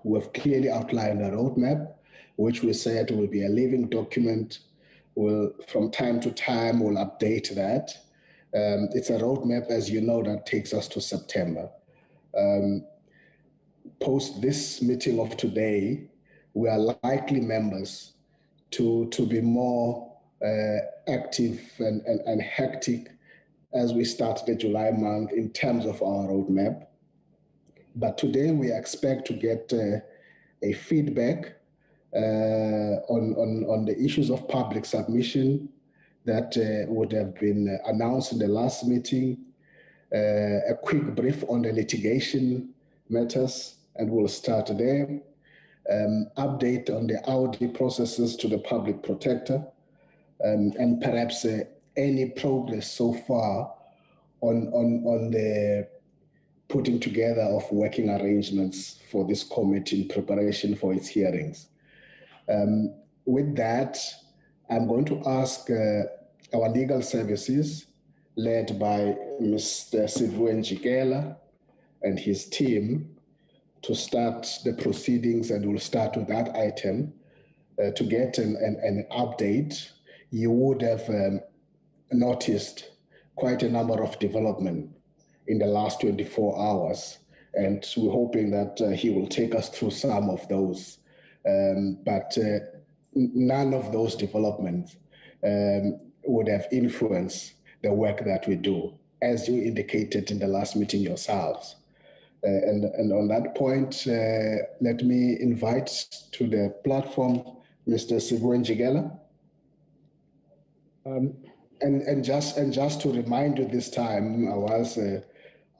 we've clearly outlined a roadmap, which we said will be a living document. From time to time, we'll update that. It's a roadmap, as you know, that takes us to September. Post this meeting of today, we are likely members to be more active and hectic as we start the July month in terms of our roadmap. But today we expect to get a feedback on the issues of public submission that would have been announced in the last meeting, a quick brief on the litigation matters, and we'll start there. Update on the audit processes to the public protector, and perhaps any progress so far on the putting together of working arrangements for this committee in preparation for its hearings. With that, I'm going to ask our legal services, led by Mr. Sivuen Jigela and his team, to start the proceedings, and we'll start with that item to get an update. You would have noticed quite a number of development in the last 24 hours, and we're hoping that he will take us through some of those. But none of those developments would have influenced the work that we do, as you indicated in the last meeting yourselves. And on that point, let me invite to the platform Mr. Sivuen Jigela. And just to remind you this time, I was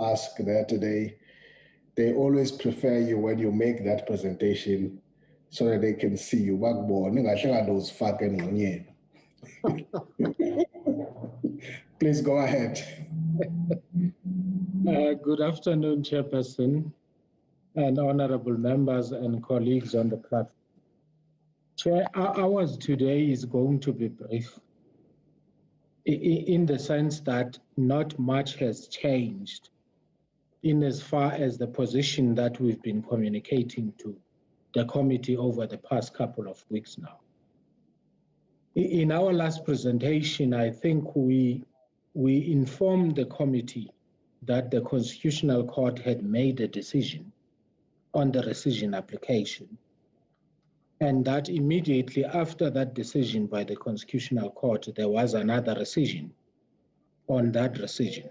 asked that they always prefer you when you make that presentation so that they can see you. Please go ahead. Good afternoon, Chairperson, and honorable members and colleagues on the platform. Chair, ours today is going to be brief in the sense that not much has changed in as far as the position that we've been communicating to the committee over the past couple of weeks now. In our last presentation, I think we informed the committee that the Constitutional Court had made a decision on the rescission application, and that immediately after that decision by the Constitutional Court, there was another rescission on that rescission.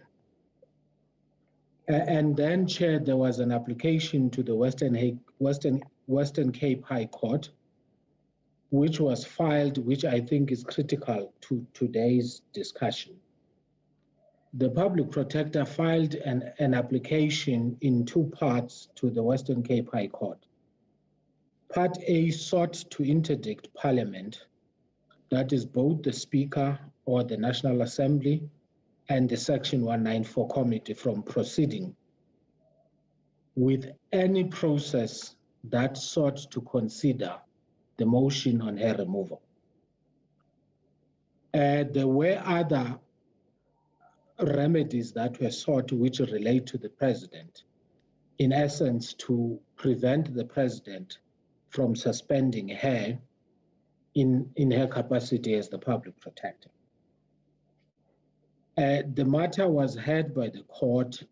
And then, Chair, there was an application to the Western Cape High Court, which was filed, which I think is critical to today's discussion. The public protector filed an application in two parts to the Western Cape High Court. Part A sought to interdict Parliament, that is both the Speaker or the National Assembly and the Section 194 Committee, from proceeding with any process that sought to consider the motion on her removal. There were other remedies that were sought which relate to the President, in essence to prevent the President from suspending her in her capacity as the public protector. The matter was heard by the court.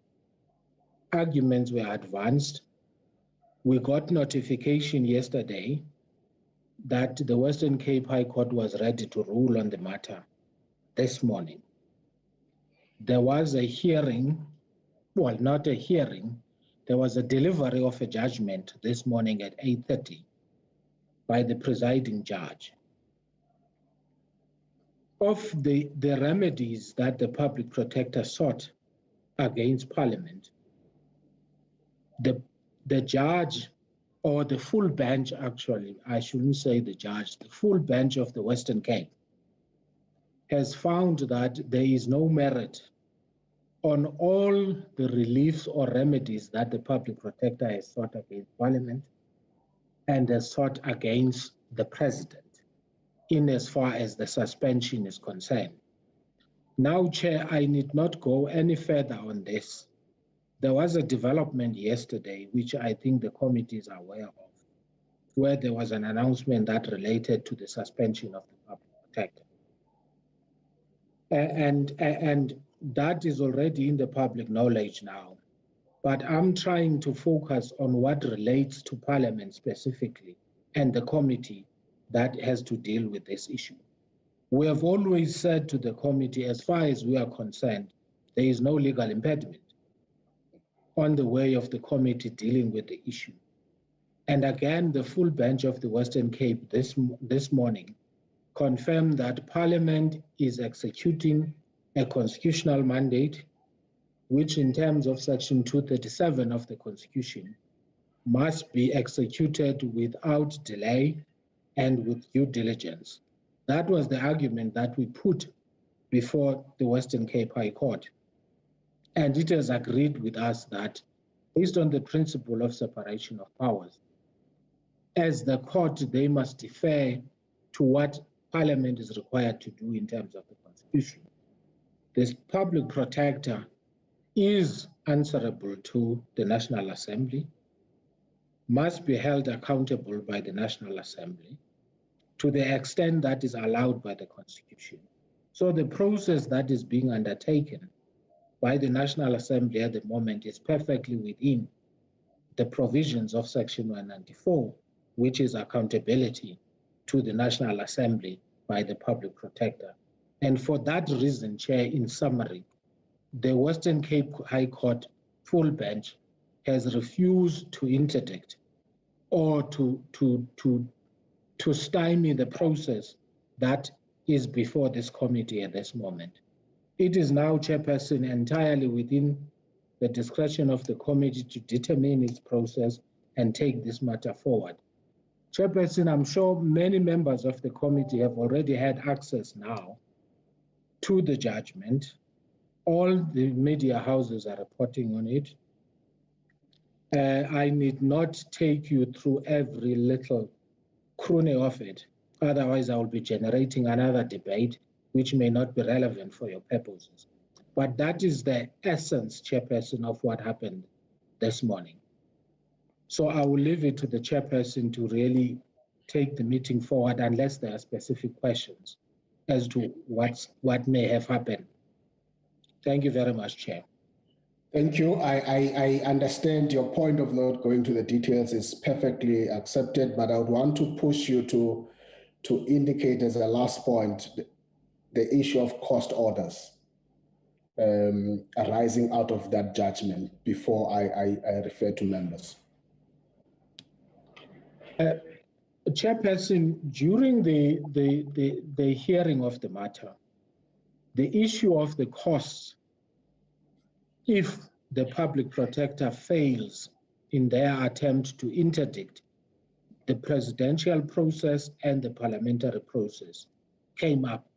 Arguments were advanced. We got notification yesterday that the Western Cape High Court was ready to rule on the matter this morning. There was a hearing, well, not a hearing, there was a delivery of a judgment this morning at 8:30 by the presiding judge. Of the remedies that the public protector sought against Parliament, the judge, or the full bench actually, I shouldn't say the judge, the full bench of the Western Cape has found that there is no merit on all the reliefs or remedies that the public protector has sought against Parliament and has sought against the President, in as far as the suspension is concerned. Now, Chair, I need not go any further on this. There was a development yesterday, which I think the committee is aware of, where there was an announcement that related to the suspension of the public protector. And that is already in the public knowledge now. But I'm trying to focus on what relates to Parliament specifically and the committee that has to deal with this issue. We have always said to the committee, as far as we are concerned, there is no legal impediment on the way of the committee dealing with the issue. And again, the full bench of the Western Cape this morning confirmed that Parliament is executing a constitutional mandate, which in terms of Section 237 of the Constitution must be executed without delay and with due diligence. That was the argument that we put before the Western Cape High Court. And it has agreed with us that, based on the principle of separation of powers, as the court, they must defer to what Parliament is required to do in terms of the Constitution. This public protector is answerable to the National Assembly, must be held accountable by the National Assembly to the extent that is allowed by the Constitution. So the process that is being undertaken by the National Assembly at the moment is perfectly within the provisions of Section 194, which is accountability to the National Assembly by the public protector. And for that reason, Chair, in summary, the Western Cape High Court full bench has refused to interdict or to stymie the process that is before this committee at this moment. It is now, Chairperson, entirely within the discretion of the committee to determine its process and take this matter forward. Chairperson, I'm sure many members of the committee have already had access now to the judgment. All the media houses are reporting on it. I need not take you through every little crony of it. Otherwise, I will be generating another debate which may not be relevant for your purposes. But that is the essence, Chairperson, of what happened this morning. So I will leave it to the Chairperson to really take the meeting forward unless there are specific questions as to what may have happened. Thank you very much, Chair. Thank you. I understand your point of not going to the details is perfectly accepted, but I would want to push you to indicate as a last point the issue of cost orders arising out of that judgment before I refer to members. Chairperson, during the hearing of the matter, the issue of the costs, if the public protector fails in their attempt to interdict the presidential process and the parliamentary process, came up.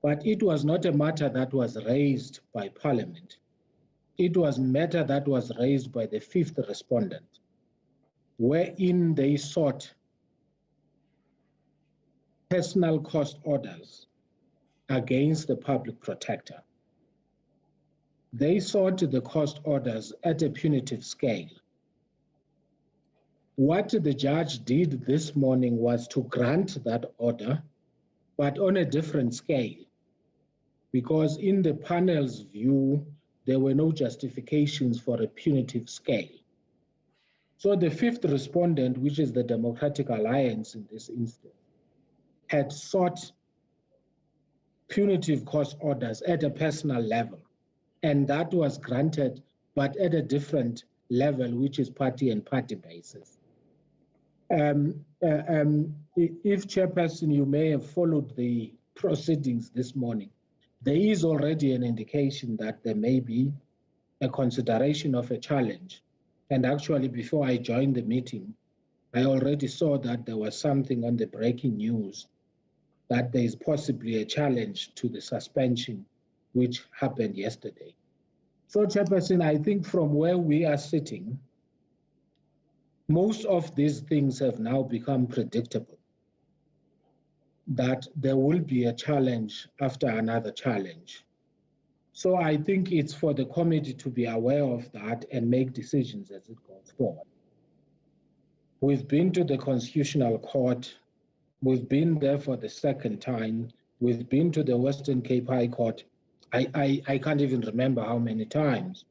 But it was not a matter that was raised by Parliament. It was a matter that was raised by the fifth respondent, wherein they sought personal cost orders against the public protector. They sought the cost orders at a punitive scale. What the judge did this morning was to grant that order, but on a different scale, because in the panel's view, there were no justifications for a punitive scale. So the fifth respondent, which is the Democratic Alliance in this instance, had sought punitive cost orders at a personal level, and that was granted, but at a different level, which is party and party basis. If Chairperson, you may have followed the proceedings this morning, there is already an indication that there may be a consideration of a challenge. And actually, before I joined the meeting, I already saw that there was something on the breaking news that there is possibly a challenge to the suspension which happened yesterday. So, Chairperson, I think from where we are sitting, most of these things have now become predictable, that there will be a challenge after another challenge. So I think it's for the committee to be aware of that and make decisions as it goes forward. We've been to the Constitutional Court. We've been there for the second time. We've been to the Western Cape High Court. I can't even remember how many times.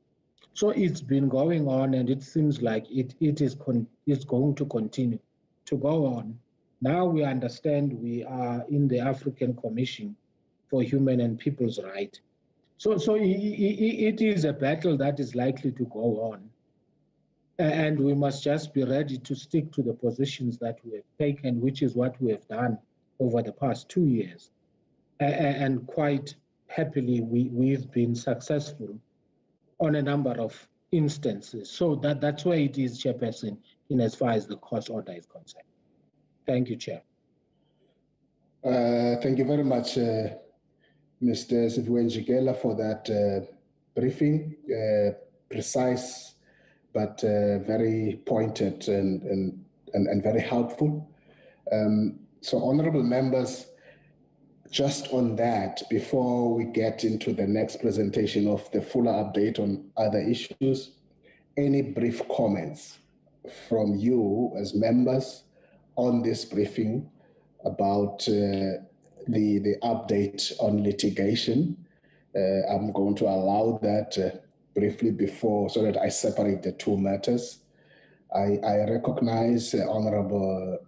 So it's been going on, and it seems like it's going to continue to go on. Now we understand we are in the African Commission for Human and People's Rights. So it is a battle that is likely to go on. And we must just be ready to stick to the positions that we have taken, which is what we have done over the past 2 years. And quite happily, we've been successful on a number of instances. So that's where it is, Chairperson, in as far as the court order is concerned. Thank you, Chair. Thank you very much, Mr. Siphiwe for that briefing, precise but very pointed and very helpful. So, honorable members, just on that, before we get into the next presentation of the fuller update on other issues, any brief comments from you as members on this briefing about the update on litigation? I'm going to allow that briefly before, so that I separate the two matters. I recognize Honorable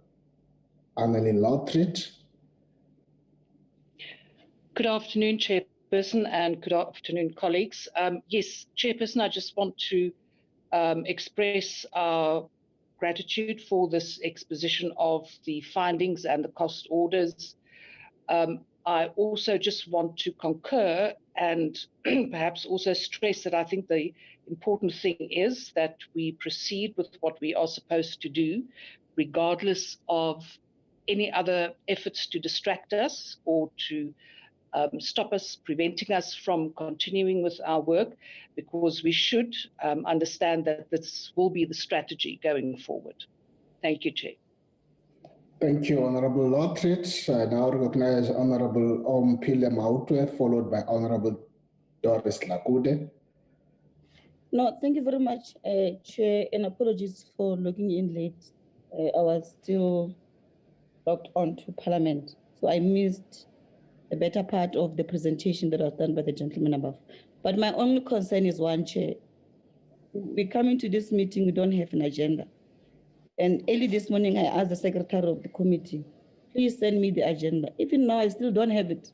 Annelien Lothrit. Good afternoon, Chairperson, and good afternoon, colleagues. Yes, Chairperson, I just want to express our gratitude for this exposition of the findings and the cost orders. I also just want to concur and perhaps also stress that I think the important thing is that we proceed with what we are supposed to do, regardless of any other efforts to distract us or to stop us, preventing us from continuing with our work, because we should understand that this will be the strategy going forward. Thank you, Chair. Thank you, Honorable Lothrit. I now recognize Honorable Omphile Mautwe, followed by Honorable Doris Lakude. No, thank you very much, Chair, and apologies for logging in late. I was still logged on to Parliament, so I missed a better part of the presentation that was done by the gentleman above. But my only concern is one, Chair. We're coming to this meeting, we don't have an agenda. And early this morning, I asked the secretary of the committee, please send me the agenda. Even now, I still don't have it.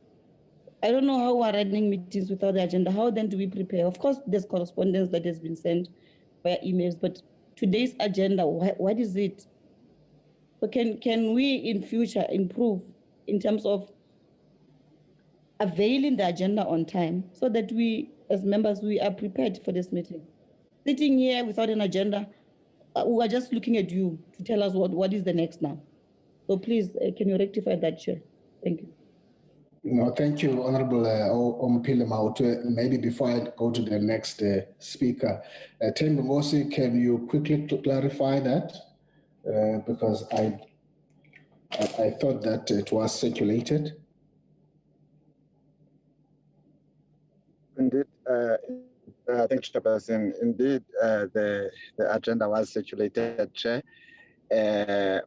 I don't know how we're running meetings without the agenda. How then do we prepare? Of course, there's correspondence that has been sent via emails, but today's agenda, what is it? So can we in future improve in terms of availing the agenda on time so that we, as members, we are prepared for this meeting? Sitting here without an agenda, we are just looking at you to tell us what is the next now. So please, can you rectify that, Chair? Thank you. No, thank you, Honorable Omphile Mautwe. Maybe before I go to the next speaker, Thembi Ngosi, can you quickly clarify that? Because I thought that it was circulated. Indeed, thank you, Chairperson. Indeed, the agenda was circulated, Chair,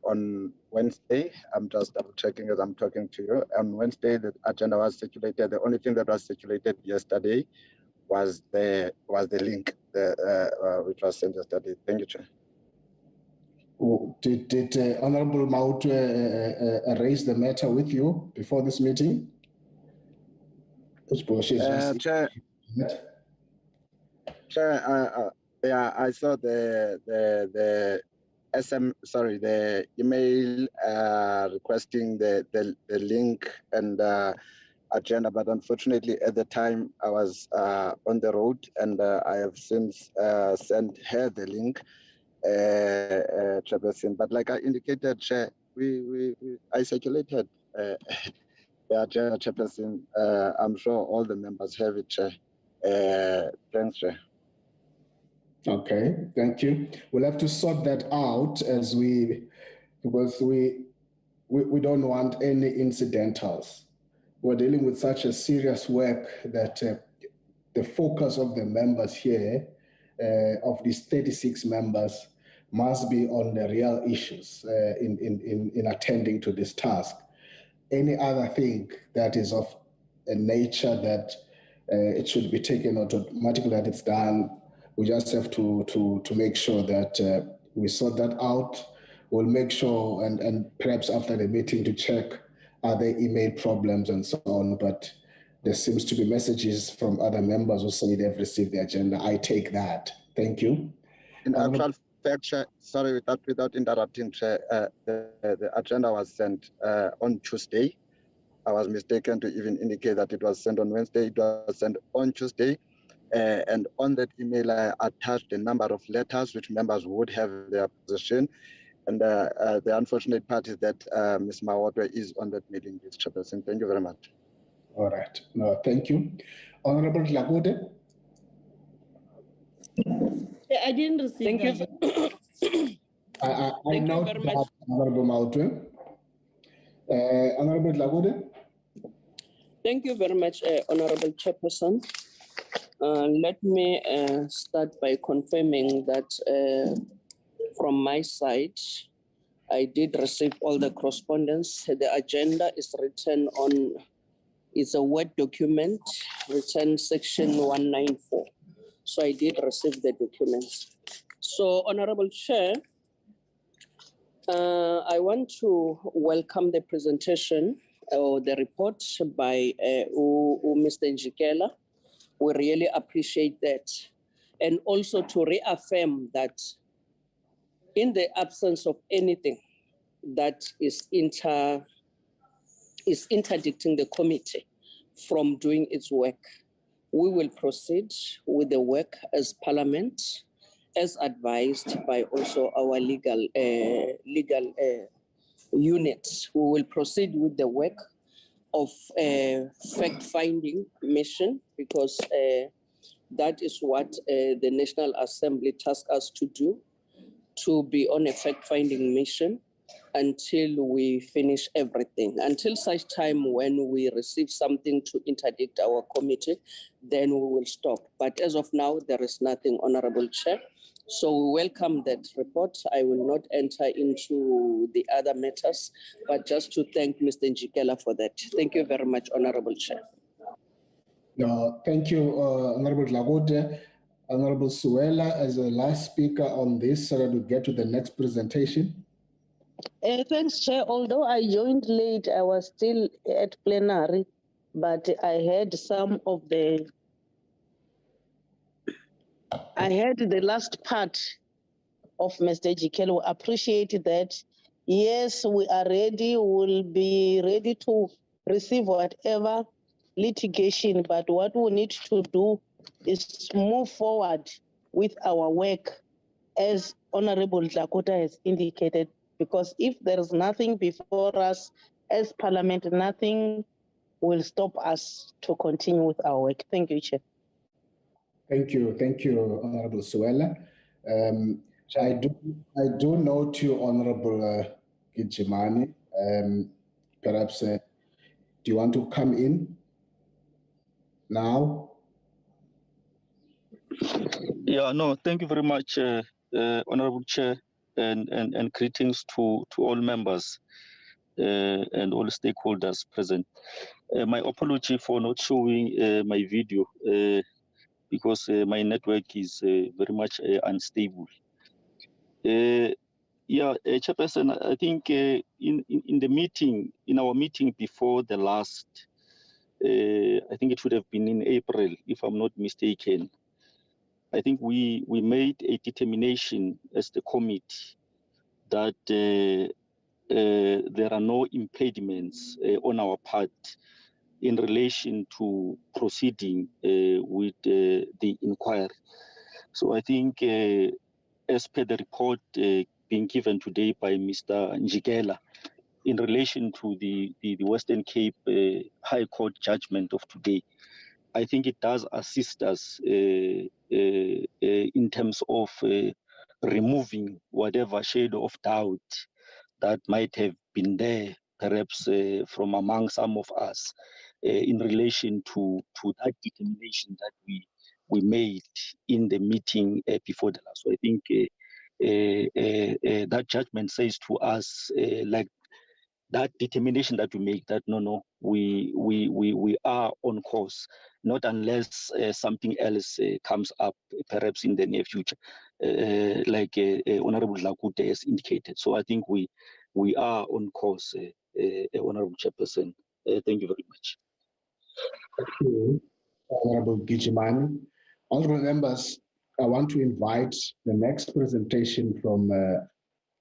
on Wednesday. I'm just double checking as I'm talking to you. On Wednesday, the agenda was circulated. The only thing that was circulated yesterday was the link which was sent yesterday. Thank you, Chair. Did Honorable Mautwe raise the matter with you before this meeting? Chair, yeah, I saw the email requesting the link and agenda, but unfortunately at the time I was on the road, and I have since sent her the link, Chairperson. But like I indicated, Chair, I circulated the agenda, Chairperson. I'm sure all the members have it, Chair. Thanks, Chair. Okay, thank you. We'll have to sort that out because we don't want any incidentals. We're dealing with such a serious work that the focus of the members here, of these 36 members, must be on the real issues in attending to this task. Any other thing that is of a nature that it should be taken automatically that it's done, we just have to make sure that we sort that out. We'll make sure, and perhaps after the meeting, to check are there email problems and so on. But there seems to be messages from other members who say they've received the agenda. I take that. Thank you. In actual fact, Chair, sorry, without interrupting, Chair, the agenda was sent on Tuesday. I was mistaken to even indicate that it was sent on Wednesday. It was sent on Tuesday. And on that email, I attached a number of letters which members would have in their possession. And the unfortunate part is that Ms. Mawotwe is on that meeting with Chairperson. Thank you very much. All right. No, thank you. Honorable Lagode. I didn't receive Thank you. I Thank know you very much. Honorable Mawotwe. Honorable Lagode. Thank you very much, Honorable Chairperson. Let me start by confirming that from my side, I did receive all the correspondence. The agenda is written on, it's a Word document, written section 194. So I did receive the documents. So, Honorable Chair, I want to welcome the presentation or the report by Mr. Njikela. We really appreciate that. And also to reaffirm that in the absence of anything that is interdicting the committee from doing its work, we will proceed with the work as Parliament, as advised by also our legal units. We will proceed with the work of fact-finding mission, because that is what the National Assembly tasked us to do, to be on a fact-finding mission until we finish everything. Until such time when we receive something to interdict our committee, then we will stop. But as of now, there is nothing, Honorable Chair. So we welcome that report. I will not enter into the other matters, but just to thank Mr. Njikela for that. Thank you very much, Honorable Chair. No, thank you, Honorable Lagode. Honorable Suela, as the last speaker on this, so that we get to the next presentation. Thanks, Chair. Although I joined late, I was still at plenary, but I heard some of the last part of Mr. Njikela. Appreciate that. Yes, we are ready. We'll be ready to receive whatever litigation, but what we need to do is move forward with our work, as Honorable Lakota has indicated, because if there is nothing before us as Parliament, nothing will stop us to continue with our work. Thank you, Chair. Thank you, Honorable Suela. I do note you, Honorable Gijimani. Perhaps, do you want to come in now? Yeah, no, thank you very much, Honorable Chair, and greetings to all members and all stakeholders present. My apology for not showing my video because my network is very much unstable. Yeah, Chairperson, I think in the meeting, in our meeting before the last, I think it would have been in April, if I'm not mistaken. I think we made a determination as the committee that there are no impediments on our part in relation to proceeding with the inquiry. So I think as per the report being given today by Mr. Njikela in relation to the Western Cape High Court judgment of today, I think it does assist us in terms of removing whatever shadow of doubt that might have been there, perhaps from among some of us, in relation to that determination that we made in the meeting before the last. So I think that judgment says to us, like that determination that we make, that no, we are on course, not unless something else comes up, perhaps in the near future, like Honorable Lakute has indicated. So I think we are on course, Honorable Chairperson. Thank you very much. Thank you, Honorable Gijimani. Honorable members, I want to invite the next presentation from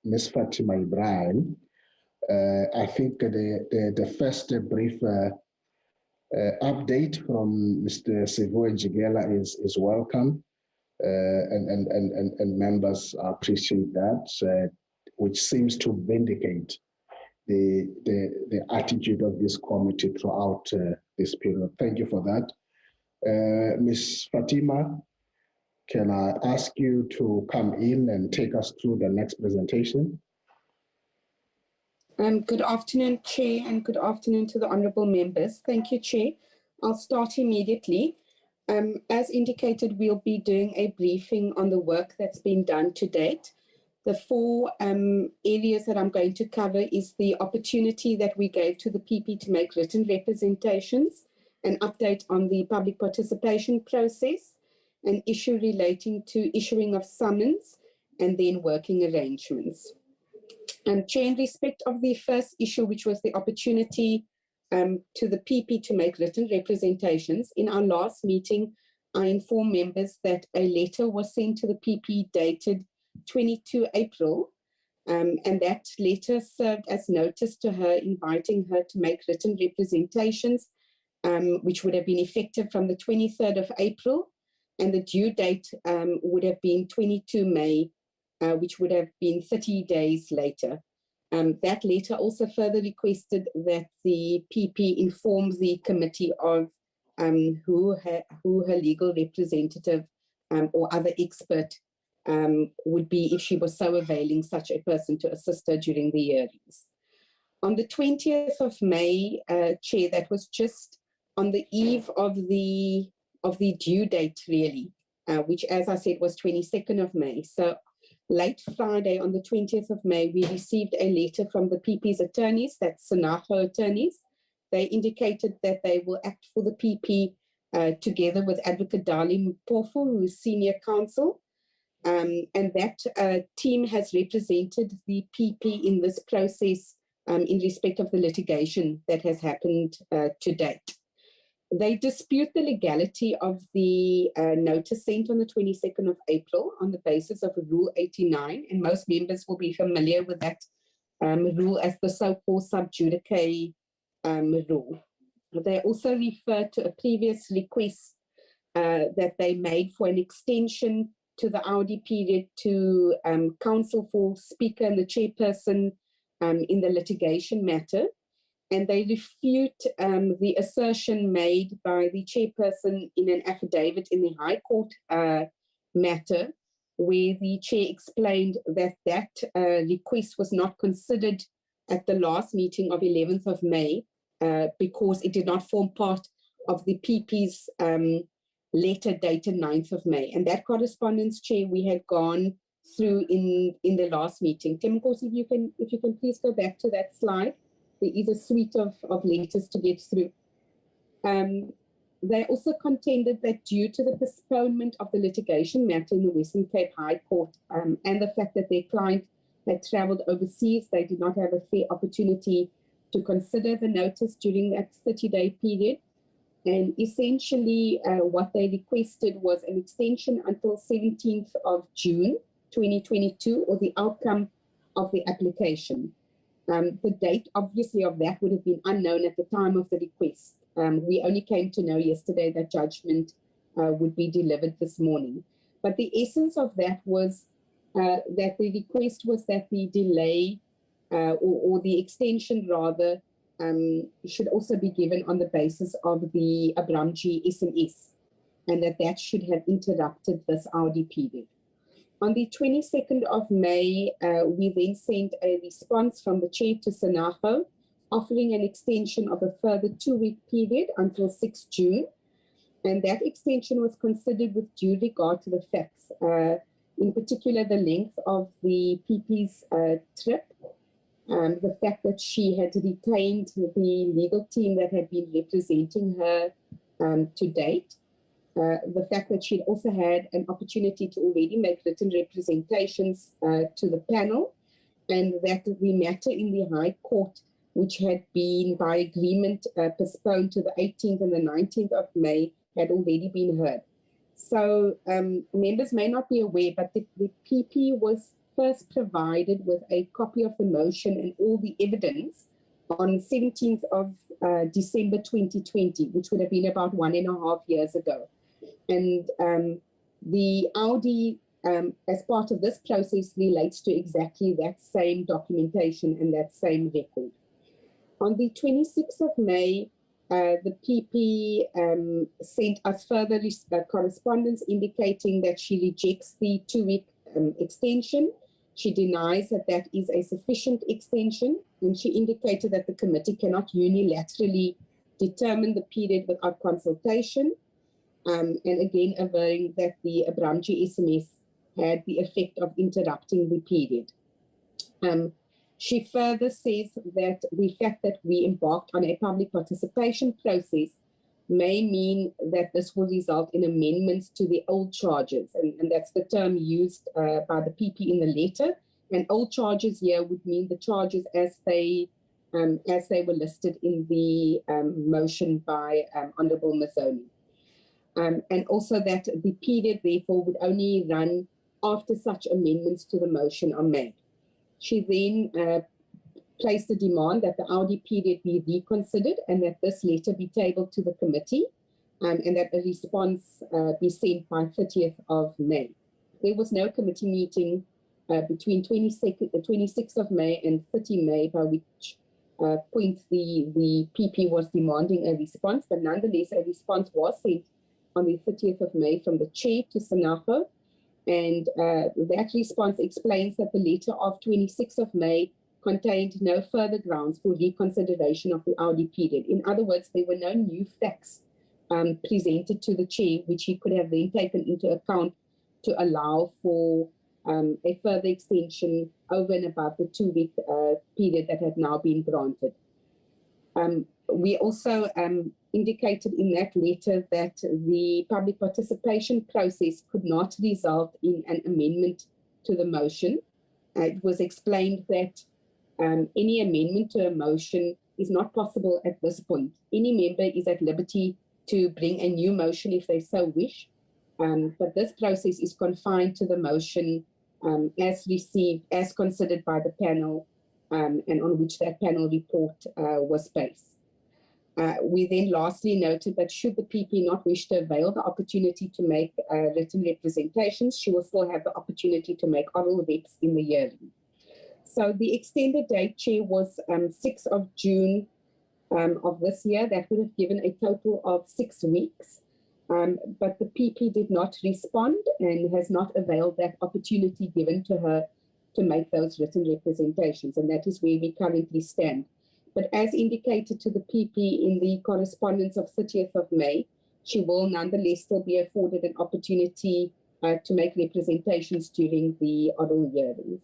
Ms. Fatima Ibrahim. I think the first brief update from Mr. Sivu Njigela is welcome, and members appreciate that, which seems to vindicate the attitude of this committee throughout this period. Thank you for that. Ms. Fatima, can I ask you to come in and take us through the next presentation? Good afternoon, Chair, and good afternoon to the honourable members. Thank you, Chair. I'll start immediately. As indicated, we'll be doing a briefing on the work that's been done to date. The four areas that I'm going to cover is the opportunity that we gave to the PP to make written representations, an update on the public participation process, an issue relating to issuing of summons, and then working arrangements. Chair, in respect of the first issue, which was the opportunity to the PP to make written representations, in our last meeting, I informed members that a letter was sent to the PP dated 22 April, and that letter served as notice to her, inviting her to make written representations, which would have been effective from the 23rd of April, and the due date would have been 22 May, which would have been 30 days later. That letter also further requested that the PP inform the committee of who her legal representative or other expert would be if she was so availing such a person to assist her during the hearings. On the 20th of May, Chair, that was just on the eve of the due date, really, which, as I said, was 22nd of May. So late Friday, on the 20th of May, we received a letter from the PP's attorneys, that's Sanaho attorneys. They indicated that they will act for the PP together with Advocate Dali Mpofu, who is senior counsel. And that team has represented the PP in this process in respect of the litigation that has happened to date. They dispute the legality of the notice sent on the 22nd of April on the basis of Rule 89, and most members will be familiar with that rule as the so-called sub judice rule. They also refer to a previous request that they made for an extension to the Audi period to counsel for Speaker and the Chairperson in the litigation matter. And they refute the assertion made by the Chairperson in an affidavit in the High Court matter, where the Chair explained that that request was not considered at the last meeting of 11th of May because it did not form part of the PP's letter dated 9th of May. And that correspondence, Chair, we had gone through in the last meeting. Temkosi, if you can please go back to that slide. There is a suite of letters to get through. They also contended that due to the postponement of the litigation matter in the Western Cape High Court and the fact that their client had travelled overseas, they did not have a fair opportunity to consider the notice during that 30-day period. And essentially what they requested was an extension until 17th of June 2022 or the outcome of the application. The date, obviously, of that would have been unknown at the time of the request. We only came to know yesterday that judgment would be delivered this morning. But the essence of that was that the request was that the delay or the extension, rather, should also be given on the basis of the Abramji SMS, and that should have interrupted this Audi period. On the 22nd of May, we then sent a response from the Chair to Sanaho, offering an extension of a further 2-week period until 6 June. And that extension was considered with due regard to the facts in particular the length of the PP's trip, the fact that she had retained the legal team that had been representing her to date, the fact that she'd also had an opportunity to already make written representations to the panel, and that the matter in the High Court, which had been by agreement postponed to the 18th and the 19th of May, had already been heard. So members may not be aware, but the PP was first provided with a copy of the motion and all the evidence on 17th of December 2020, which would have been about 1.5 years ago. And the Audi, as part of this process, relates to exactly that same documentation and that same record. On the 26th of May, the PP sent us further correspondence indicating that she rejects the 2-week extension. She denies that that is a sufficient extension, and she indicated that the committee cannot unilaterally determine the period without consultation, and again averring that the Abramji SMS had the effect of interrupting the period. She further says that the fact that we embarked on a public participation process may mean that this will result in amendments to the old charges, and that's the term used by the PP in the letter. And old charges here would mean the charges as they were listed in the motion by Honourable Mazzoni. And also that the period, therefore, would only run after such amendments to the motion are made. She then placed a demand that the Audi period be reconsidered and that this letter be tabled to the committee, and that a response be sent by 30th of May. There was no committee meeting between 26th of May and 30 May, by which point the PP was demanding a response, but nonetheless a response was sent on the 30th of May from the chair to Sanago, and that response explains that the letter of 26th of May contained no further grounds for reconsideration of the Audi period. In other words, there were no new facts presented to the chair, which he could have then taken into account to allow for a further extension over and above the 2-week period that had now been granted. We also indicated in that letter that the public participation process could not result in an amendment to the motion. It was explained that any amendment to a motion is not possible at this point. Any member is at liberty to bring a new motion if they so wish, but this process is confined to the motion as received, as considered by the panel, and on which that panel report was based. We then lastly noted that should the PP not wish to avail the opportunity to make written representations, she will still have the opportunity to make oral reps in the hearing. So the extended date, Chair, was 6th of June of this year. That would have given a total of 6 weeks. But the PP did not respond and has not availed that opportunity given to her to make those written representations. And that is where we currently stand. But as indicated to the PP in the correspondence of 30th of May, she will nonetheless still be afforded an opportunity to make representations during the oral hearings.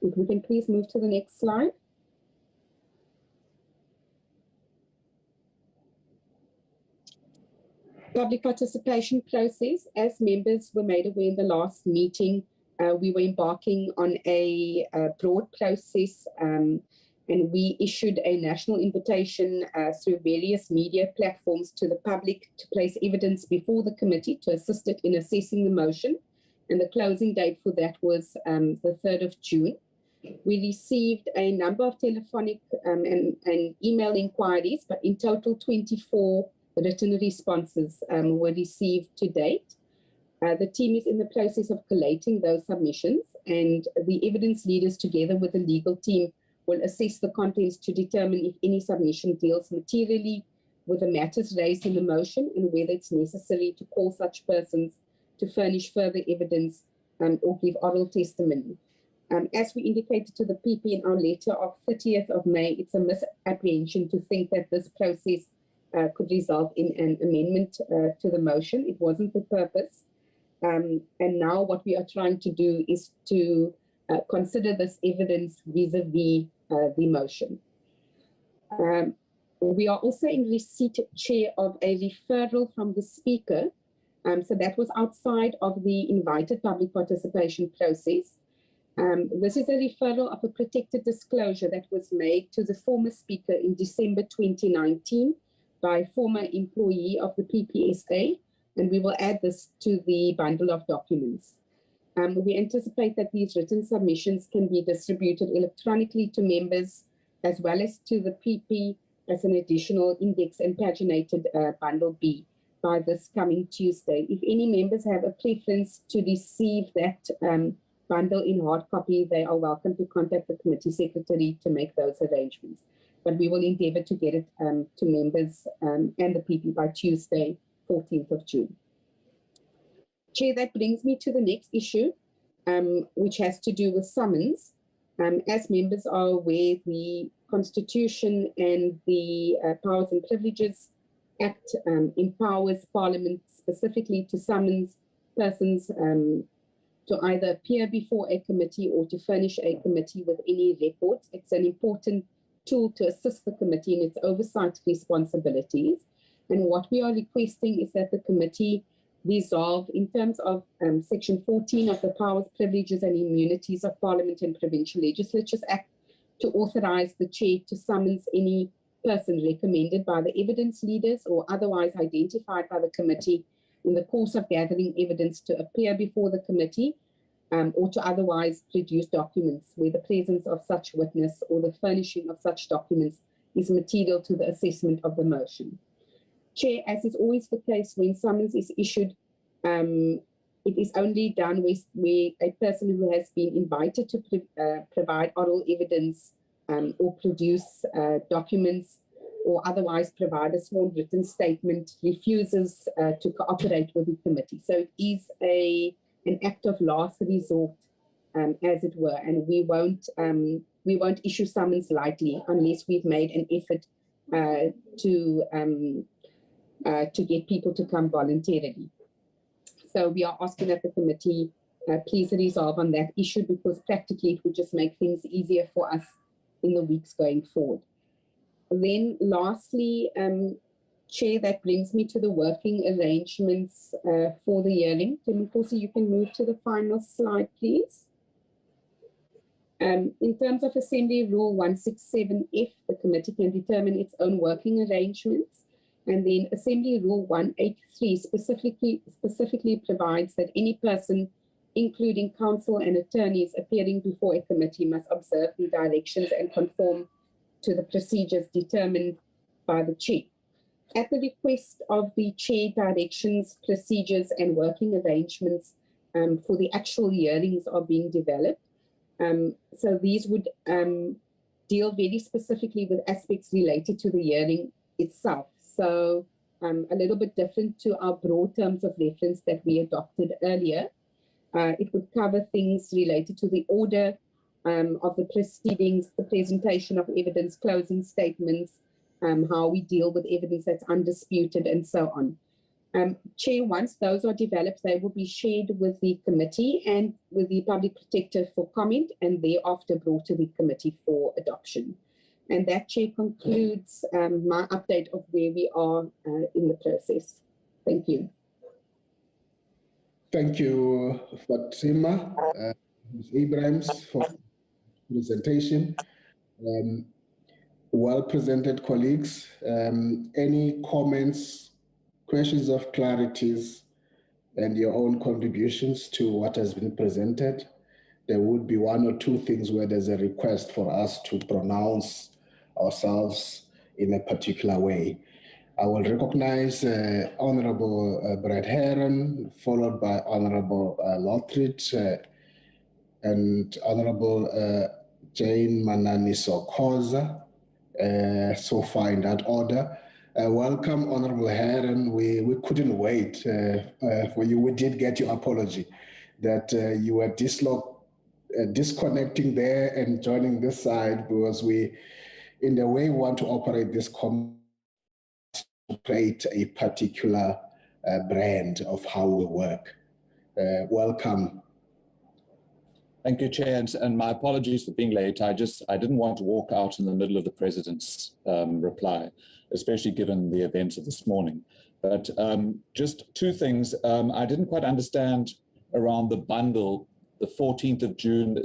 If we can please move to the next slide. Public participation process. As members were made aware in the last meeting, we were embarking on a broad process, and we issued a national invitation through various media platforms to the public to place evidence before the committee to assist it in assessing the motion. And the closing date for that was the 3rd of June. We received a number of telephonic and email inquiries, but in total 24 written responses were received to date. The team is in the process of collating those submissions, and the evidence leaders together with the legal team will assess the contents to determine if any submission deals materially with the matters raised in the motion and whether it's necessary to call such persons to furnish further evidence or give oral testimony. As we indicated to the PP in our letter of 30th of May, it's a misapprehension to think that this process could result in an amendment to the motion. It wasn't the purpose. And now what we are trying to do is to consider this evidence vis-a-vis the motion. We are also in receipt, Chair, of a referral from the Speaker. So that was outside of the invited public participation process. This is a referral of a protected disclosure that was made to the former Speaker in December 2019 by a former employee of the PPSA, and we will add this to the bundle of documents. We anticipate that these written submissions can be distributed electronically to members as well as to the PP as an additional index and paginated bundle B by this coming Tuesday. If any members have a preference to receive that bundle in hard copy, they are welcome to contact the committee secretary to make those arrangements. But we will endeavour to get it to members and the PP by Tuesday, 14th of June. Chair, that brings me to the next issue, which has to do with summons. As members are aware, the Constitution and the Powers and Privileges Act empowers Parliament specifically to summons persons to either appear before a committee or to furnish a committee with any reports. It's an important tool to assist the committee in its oversight responsibilities. And what we are requesting is that the committee resolve in terms of Section 14 of the Powers, Privileges and Immunities of Parliament and Provincial Legislatures Act to authorize the chair to summons any person recommended by the evidence leaders or otherwise identified by the committee in the course of gathering evidence to appear before the committee or to otherwise produce documents where the presence of such witness or the furnishing of such documents is material to the assessment of the motion. Chair, as is always the case when summons is issued, it is only done where a person who has been invited to provide oral evidence or produce documents or otherwise provide a small written statement refuses to cooperate with the committee. So it is an act of last resort, as it were, and we won't issue summons lightly unless we've made an effort to get people to come voluntarily. So we are asking that the committee please resolve on that issue, because practically it would just make things easier for us in the weeks going forward. Then lastly, Chair, that brings me to the working arrangements for the hearing. Timothy, you can move to the final slide, please. In terms of Assembly Rule 167F, the committee can determine its own working arrangements. And then Assembly Rule 183 specifically provides that any person, including counsel and attorneys appearing before a committee, must observe the directions and conform to the procedures determined by the chair. At the request of the chair, directions, procedures, and working arrangements for the actual hearings are being developed. So these would deal very specifically with aspects related to the hearing itself. So a little bit different to our broad terms of reference that we adopted earlier. It would cover things related to the order of the proceedings, the presentation of evidence, closing statements, how we deal with evidence that's undisputed, and so on. Chair, once those are developed, they will be shared with the committee and with the public protector for comment, and thereafter brought to the committee for adoption. And that, Chair, concludes my update of where we are in the process. Thank you. Thank you, Fatima, Ms. Abrams, for the presentation. Well presented, colleagues. Any comments, questions of clarities, and your own contributions to what has been presented? There would be one or two things where there's a request for us to pronounce ourselves in a particular way. I will recognize Honorable Brad Heron, followed by Honorable Lothridge and Honorable Jane Manani-Sokoza, so far in that order. Welcome, Honorable Heron. We couldn't wait for you. We did get your apology that you were disconnecting there and joining this side, because we, in the way we want to operate this committee, to create a particular brand of how we work. welcome. Thank you, Chair, and my apologies for being late. I didn't want to walk out in the middle of the President's reply, especially given the events of this morning. But just two things. I didn't quite understand around the bundle, the 14th of June.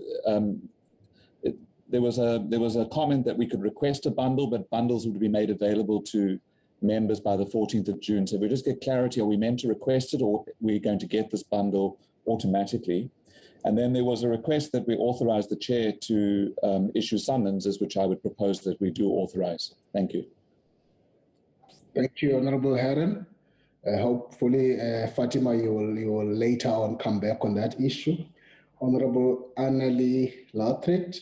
There was a comment that we could request a bundle, but bundles would be made available to members by the 14th of June. So we just get clarity, are we meant to request it, or we're going to get this bundle automatically? And then there was a request that we authorize the chair to issue summonses, which I would propose that we do authorize. Thank you. Thank you, Honorable Heron. Hopefully, Fatima, you will later on come back on that issue. Honorable Annalie Latrit.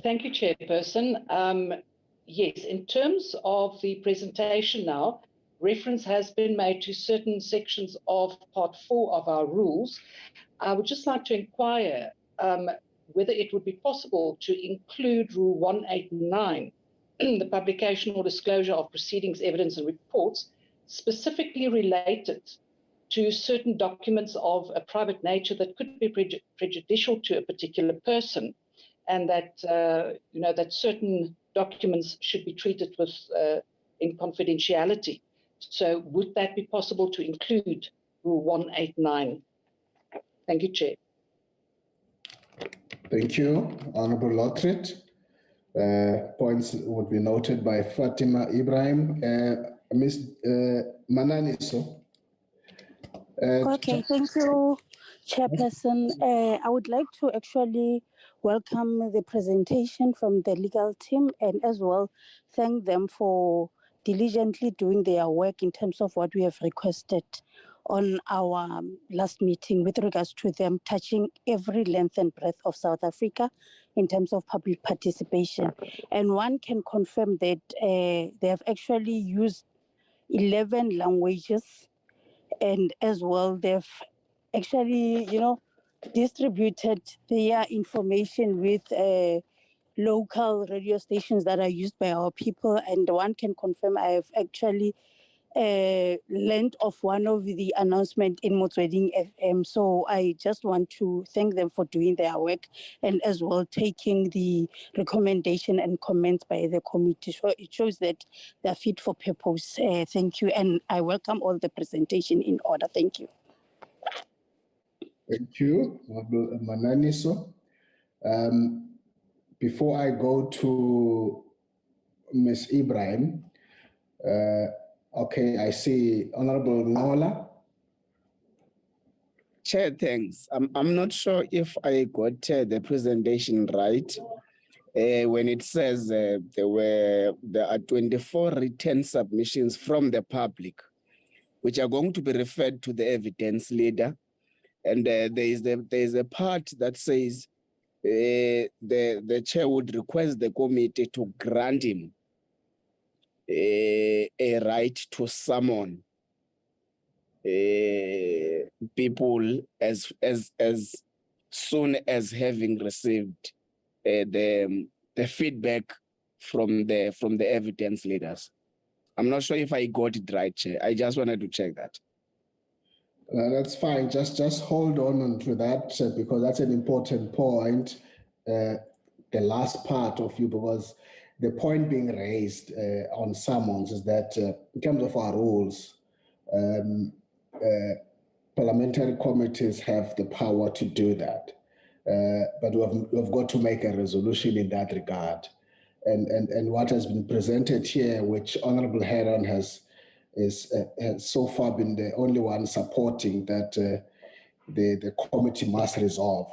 Thank you, Chairperson. Yes, in terms of the presentation now, reference has been made to certain sections of Part 4 of our rules. I would just like to inquire whether it would be possible to include Rule 189, the publication or disclosure of proceedings, evidence, and reports, specifically related to certain documents of a private nature that could be prejudicial to a particular person, and that that certain documents should be treated with in confidentiality. So, would that be possible to include Rule 189? Thank you, Chair. Thank you, Honorable Lotrit. Points would be noted by Fatima Ibrahim. Ms. Mananiso. Okay, thank you, Chairperson. I would like to actually welcome the presentation from the legal team and as well thank them for diligently doing their work in terms of what we have requested on our last meeting with regards to them touching every length and breadth of South Africa in terms of public participation. And one can confirm that they have actually used 11 languages, and as well they've actually, distributed their information with local radio stations that are used by our people. And one can confirm I have actually learned of one of the announcement in Motsweding FM. So I just want to thank them for doing their work and as well taking the recommendation and comments by the committee. So it shows that they're fit for purpose. Thank you. And I welcome all the presentation in order. Thank you. Thank you, Mananiso. Before I go to Ms. Ibrahim, okay, I see Honorable Nola. Chair, thanks. I'm not sure if I got the presentation right. When it says there are 24 written submissions from the public, which are going to be referred to the evidence leader. And there is a part that says the chair would request the committee to grant him a right to summon people as soon as having received the feedback from the evidence leaders. I'm not sure if I got it right, Chair. I just wanted to check that. That's fine. Just hold on to that because that's an important point. The last part of you, because the point being raised on summons is that in terms of our rules, parliamentary committees have the power to do that, but we've got to make a resolution in that regard. And what has been presented here, which Honorable Heron has so far been the only one supporting that the committee must resolve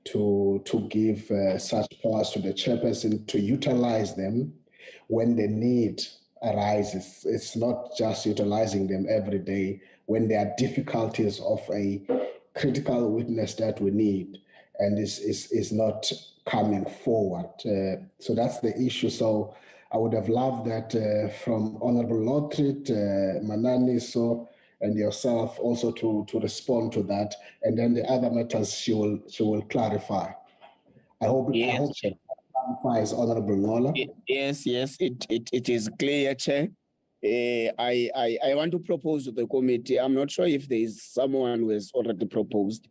to give such powers to the chairperson to utilize them when the need arises. It's not just utilizing them every day when there are difficulties of a critical witness that we need and is not coming forward. So that's the issue. So I would have loved that from Honorable Lotrit, Mananiso, and yourself also to respond to that. And then the other matters she will clarify. I hope it clarifies, Honorable Nola. Yes, it is clear, Chair. I want to propose to the committee. I'm not sure if there is someone who has already proposed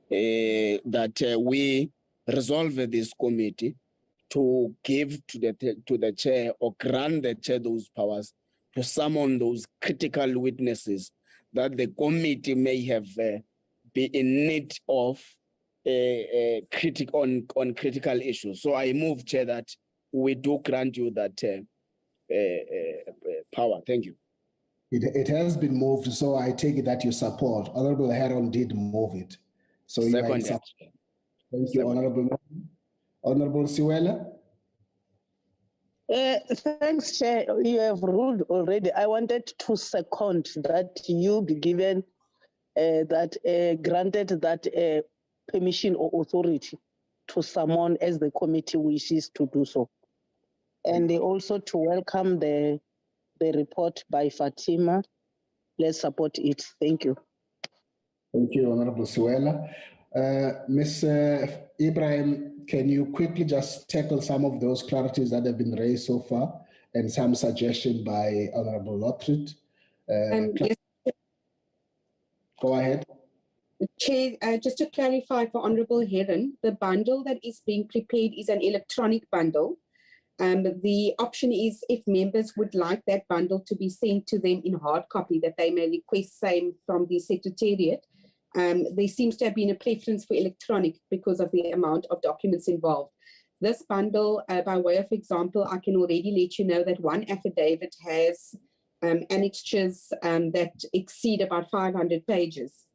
that we resolve this committee to give to the chair or grant the chair those powers to summon those critical witnesses that the committee may have be in need of on critical issues. So I move, Chair, that we do grant you that power. Thank you. It has been moved, so I take it that you support. Honorable Heron did move it. So you are in support. Thank you, Honorable. Honorable Siwela. Thanks, Chair. You have ruled already. I wanted to second that you be given granted that permission or authority to summon as the committee wishes to do so. And also to welcome the report by Fatima. Let's support it. Thank you. Thank you, Honorable Siwela. Ms. Ibrahim, can you quickly just tackle some of those clarities that have been raised so far and some suggestion by Honorable Lothrit? Yes. Go ahead. Chair, just to clarify for Honorable Heron, the bundle that is being prepared is an electronic bundle. The option is if members would like that bundle to be sent to them in hard copy, that they may request same from the Secretariat. There seems to have been a preference for electronic because of the amount of documents involved. This bundle, by way of example, I can already let you know that one affidavit has annexures that exceed about 500 pages.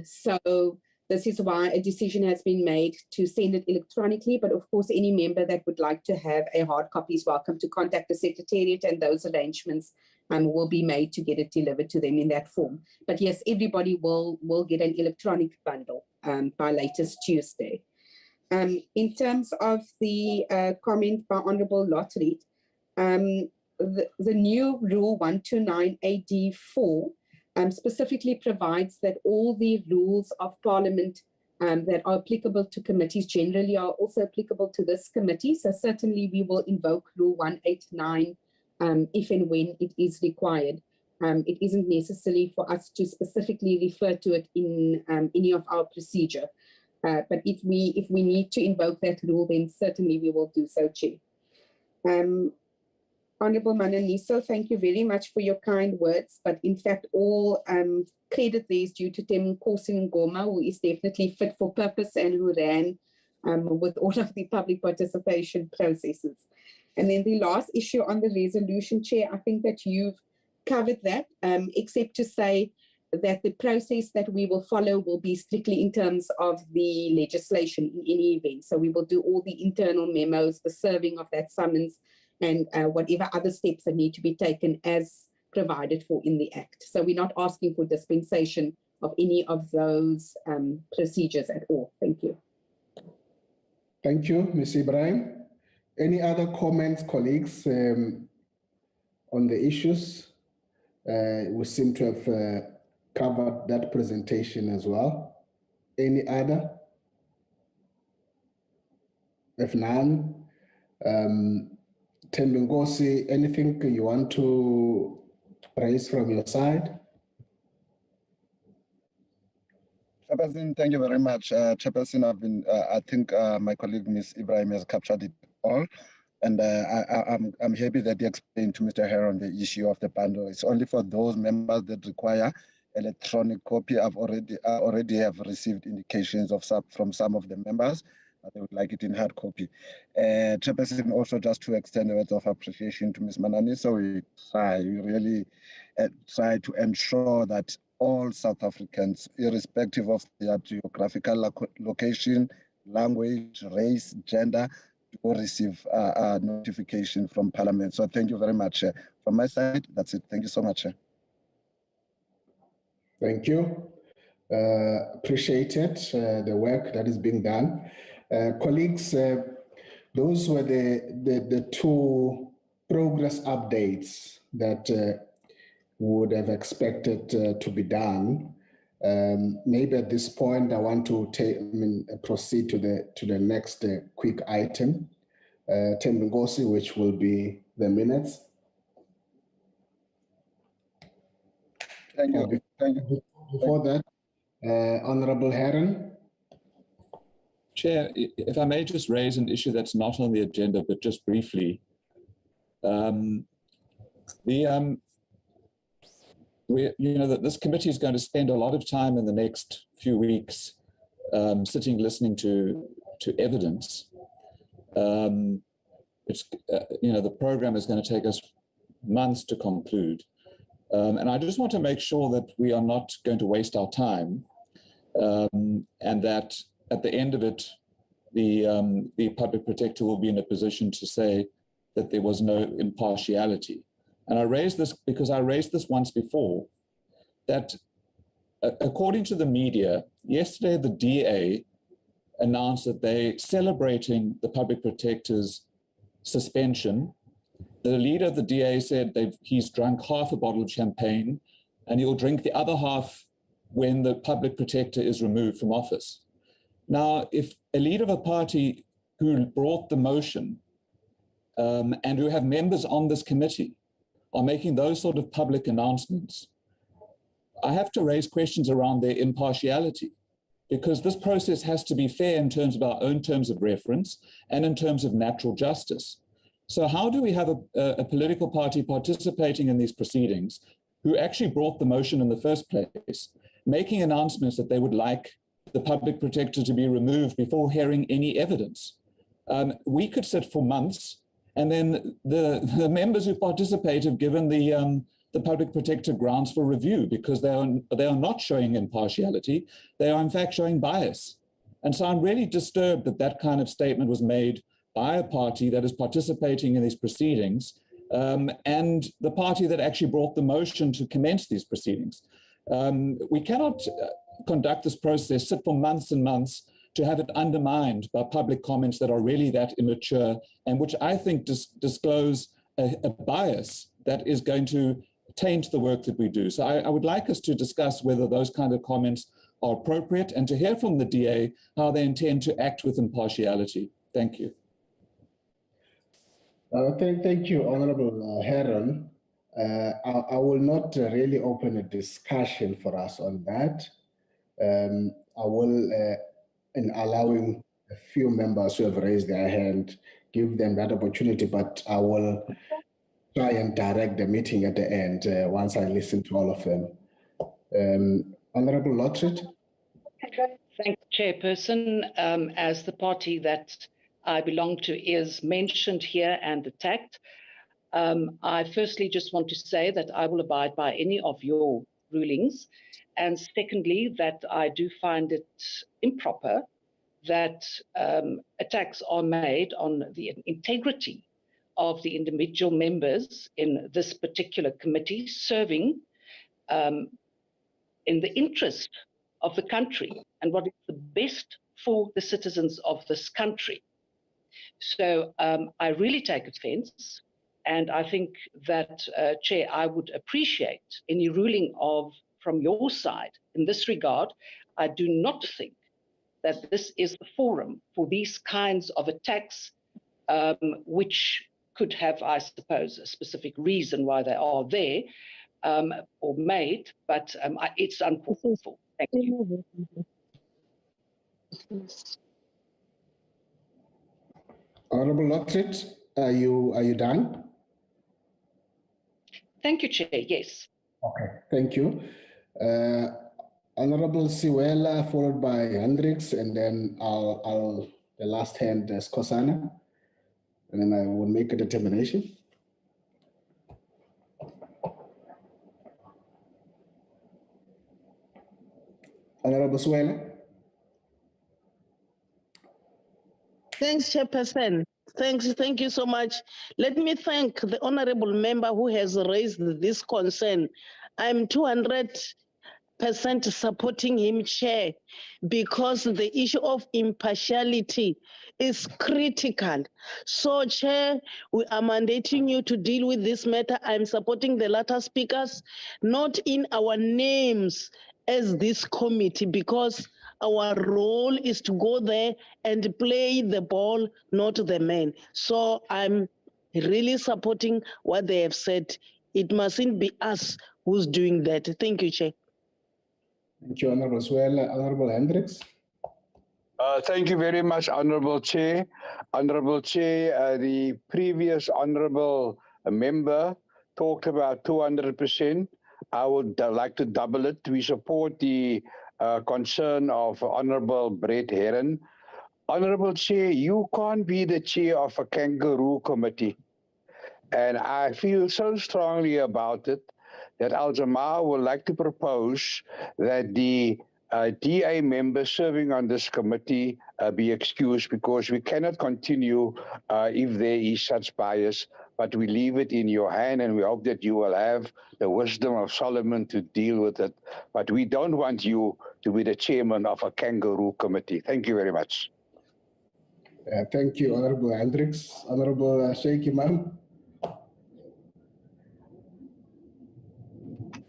So this is why a decision has been made to send it electronically, but of course any member that would like to have a hard copy is welcome to contact the Secretariat, and those arrangements will be made to get it delivered to them in that form. But yes, everybody will get an electronic bundle by latest Tuesday. In terms of the comment by Honourable Lothrit, the new Rule 129 AD4 specifically provides that all the rules of Parliament that are applicable to committees generally are also applicable to this committee. So certainly we will invoke Rule 189 if and when it is required. It isn't necessary for us to specifically refer to it in any of our procedure. But if we need to invoke that rule, then certainly we will do so, Chair. Honourable Mananiso, thank you very much for your kind words. But in fact, all credit there is due to Nkosi Ngoma, who is definitely fit for purpose and who ran with all of the public participation processes. And then the last issue on the resolution, Chair, I think that you've covered that, except to say that the process that we will follow will be strictly in terms of the legislation in any event. So we will do all the internal memos, the serving of that summons, and whatever other steps that need to be taken as provided for in the Act. So we're not asking for dispensation of any of those procedures at all. Thank you. Thank you, Ms. Ibrahim. Any other comments, colleagues, on the issues? We seem to have covered that presentation as well. Any other? If none, Tembingosi, anything you want to raise from your side? Chairperson, thank you very much. Chairperson, I think my colleague Ms. Ibrahim has captured it all. And I'm happy that you explained to Mr. Heron the issue of the bundle. It's only for those members that require electronic copy. I've already have received indications from some of the members. They would like it in hard copy. Chairperson, also just to extend the words of appreciation to Ms. Manani. So we really try to ensure that all South Africans, irrespective of their geographical location, language, race, gender, will receive a notification from Parliament. So thank you very much. From my side, that's it. Thank you so much. Thank you. Appreciate it, the work that is being done. Colleagues, those were the two progress updates that would have expected to be done. Maybe at this point, I want to proceed to the next quick item, Tembingosi, which will be the minutes. Thank you. Before that, Honorable Heron. Chair, if I may just raise an issue that's not on the agenda, but just briefly. That this committee is going to spend a lot of time in the next few weeks sitting, listening to evidence. The program is going to take us months to conclude. And I just want to make sure that we are not going to waste our time and that at the end of it, the public protector will be in a position to say that there was no impartiality. And I raised this because I raised this once before, that according to the media, yesterday the DA announced that they're celebrating the public protector's suspension. The leader of the DA said he's drunk half a bottle of champagne and he'll drink the other half when the public protector is removed from office. Now, if a leader of a party who brought the motion and who have members on this committee are making those sort of public announcements, I have to raise questions around their impartiality, because this process has to be fair in terms of our own terms of reference and in terms of natural justice. So how do we have a political party participating in these proceedings who actually brought the motion in the first place, making announcements that they would like the public protector to be removed before hearing any evidence? We could sit for months, and then the members who participate have given the public protector grounds for review because they are not showing impartiality. They are in fact showing bias. And so I'm really disturbed that that kind of statement was made by a party that is participating in these proceedings and the party that actually brought the motion to commence these proceedings. We cannot conduct this process, sit for months and months to have it undermined by public comments that are really that immature and which I think disclose a bias that is going to taint the work that we do. So I would like us to discuss whether those kind of comments are appropriate and to hear from the DA how they intend to act with impartiality. Thank you. Thank you, Honorable Heron. I will not really open a discussion for us on that. I will, in allowing a few members who have raised their hand, give them that opportunity, but I will try and direct the meeting at the end once I listen to all of them. Honorable Lockridge. Thank you, Chairperson. As the party that I belong to is mentioned here and attacked, I firstly just want to say that I will abide by any of your rulings. And secondly, that I do find it improper that attacks are made on the integrity of the individual members in this particular committee serving in the interest of the country and what is the best for the citizens of this country. So I really take offense, and I think that, Chair, I would appreciate any ruling from your side in this regard. I do not think that this is the forum for these kinds of attacks, which could have, I suppose, a specific reason why they are there or made, but it's uncalled for. Thank you. Honorable Lockridge, are you done? Thank you, Chair. Yes. Okay, thank you. Honorable Siwela, followed by Hendricks, and then the last hand is Kosana, and then I will make a determination. Honorable Siwela. Thanks, Chairperson. Thank you so much. Let me thank the honorable member who has raised this concern. I'm 200% supporting him, Chair, because the issue of impartiality is critical. So, Chair, we are mandating you to deal with this matter. I'm supporting the latter speakers, not in our names as this committee, because our role is to go there and play the ball, not the man. So I'm really supporting what they have said. It mustn't be us who's doing that. Thank you, Chair. Thank you, Honorable Swela. Honorable Hendricks. Thank you very much, Honorable Chair. Honorable Chair, the previous Honorable member talked about 200%. I would like to double it. We support the concern of Honorable Brett Heron. Honorable Chair, you can't be the chair of a kangaroo committee. And I feel so strongly about it that Al Jamaa would like to propose that the DA members serving on this committee be excused, because we cannot continue if there is such bias, but we leave it in your hand and we hope that you will have the wisdom of Solomon to deal with it. But we don't want you to be the chairman of a kangaroo committee. Thank you very much. Thank you, Honorable Hendricks. Honorable Sheikh Imam.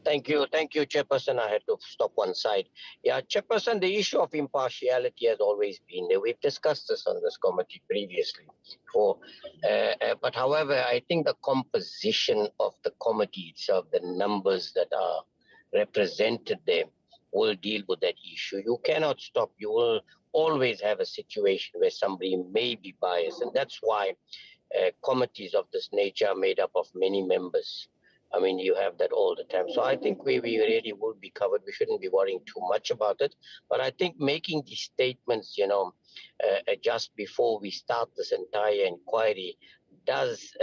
Thank you, Chairperson. I had to stop one side. Yeah, Chairperson, the issue of impartiality has always been there. We've discussed this on this committee previously. But however, I think the composition of the committee itself, the numbers that are represented there, will deal with that issue. You cannot stop. You will always have a situation where somebody may be biased. And that's why committees of this nature are made up of many members. I mean, you have that all the time. So I think we really will be covered. We shouldn't be worrying too much about it. But I think making these statements, just before we start this entire inquiry does,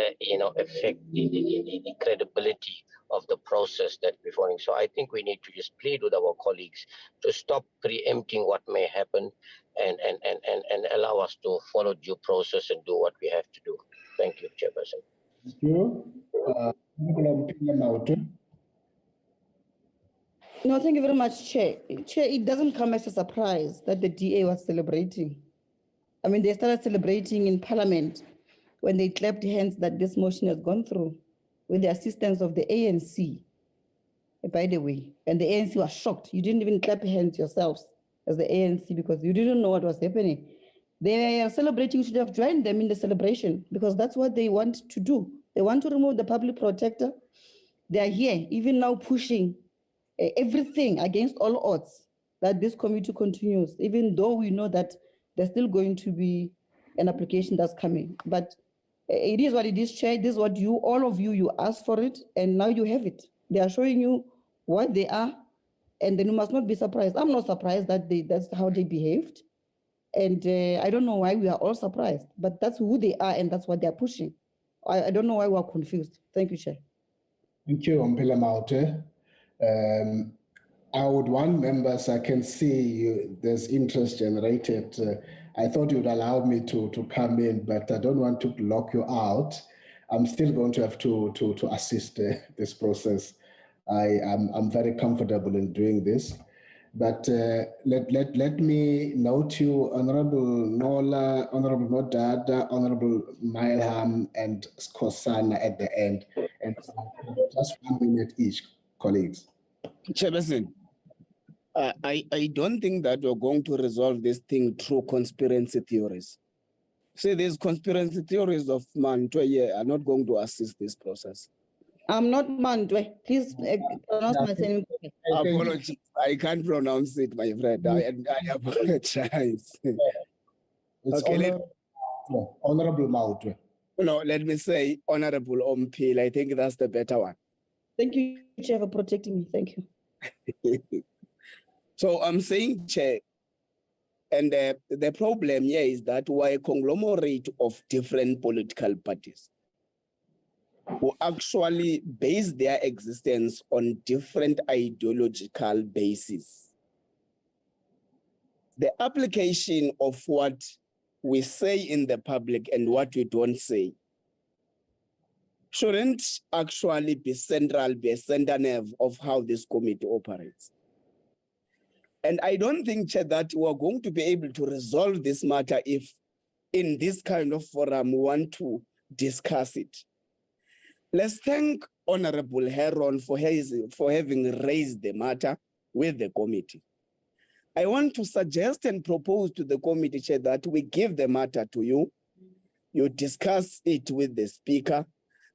affect the credibility of the process that we're following. So I think we need to just plead with our colleagues to stop preempting what may happen and allow us to follow due process and do what we have to do. Thank you, Chairperson. Thank you. No, thank you very much, Chair. Chair, it doesn't come as a surprise that the DA was celebrating. I mean, they started celebrating in Parliament when they clapped hands that this motion has gone through with the assistance of the ANC, by the way. And the ANC was shocked. You didn't even clap hands yourselves as the ANC because you didn't know what was happening. They are celebrating. You should have joined them in the celebration because that's what they want to do. They want to remove the public protector. They are here, even now pushing everything against all odds that this committee continues, even though we know that there's still going to be an application that's coming. But it is what it is, Chair. This is what all of you asked for it, and now you have it. They are showing you what they are, and then you must not be surprised. I'm not surprised that that's how they behaved. And I don't know why we are all surprised, but that's who they are and that's what they're pushing. I don't know why we're confused. Thank you, Chair. Thank you, Mpila Maute. I would want members, I can see there's interest generated. I thought you'd allow me to come in, but I don't want to lock you out. I'm still going to have to assist this process. I'm very comfortable in doing this. But let me note you, Honorable Nola, Honorable Nodada, Honorable Mailham, and Skosana at the end. And just 1 minute each, colleagues. Chairperson, I don't think that we're going to resolve this thing through conspiracy theories. See, these conspiracy theories of Mantwe are not going to assist this process. I'm not Mantwe. Please pronounce my name. Apologies. I can't pronounce it, my friend. I apologize. It's okay, Honorable Mautwe. No, let me say Honorable Ompil. I think that's the better one. Thank you, Chair, for protecting me. Thank you. So I'm saying, Chair, and the problem here is that we're a conglomerate of different political parties who actually base their existence on different ideological bases. The application of what we say in the public and what we don't say shouldn't actually be central, be a center nerve of how this committee operates. And I don't think, Chair, that we're going to be able to resolve this matter if in this kind of forum we want to discuss it. Let's thank Honorable Heron for having raised the matter with the committee. I want to suggest and propose to the committee, Chair, that we give the matter to you. You discuss it with the speaker,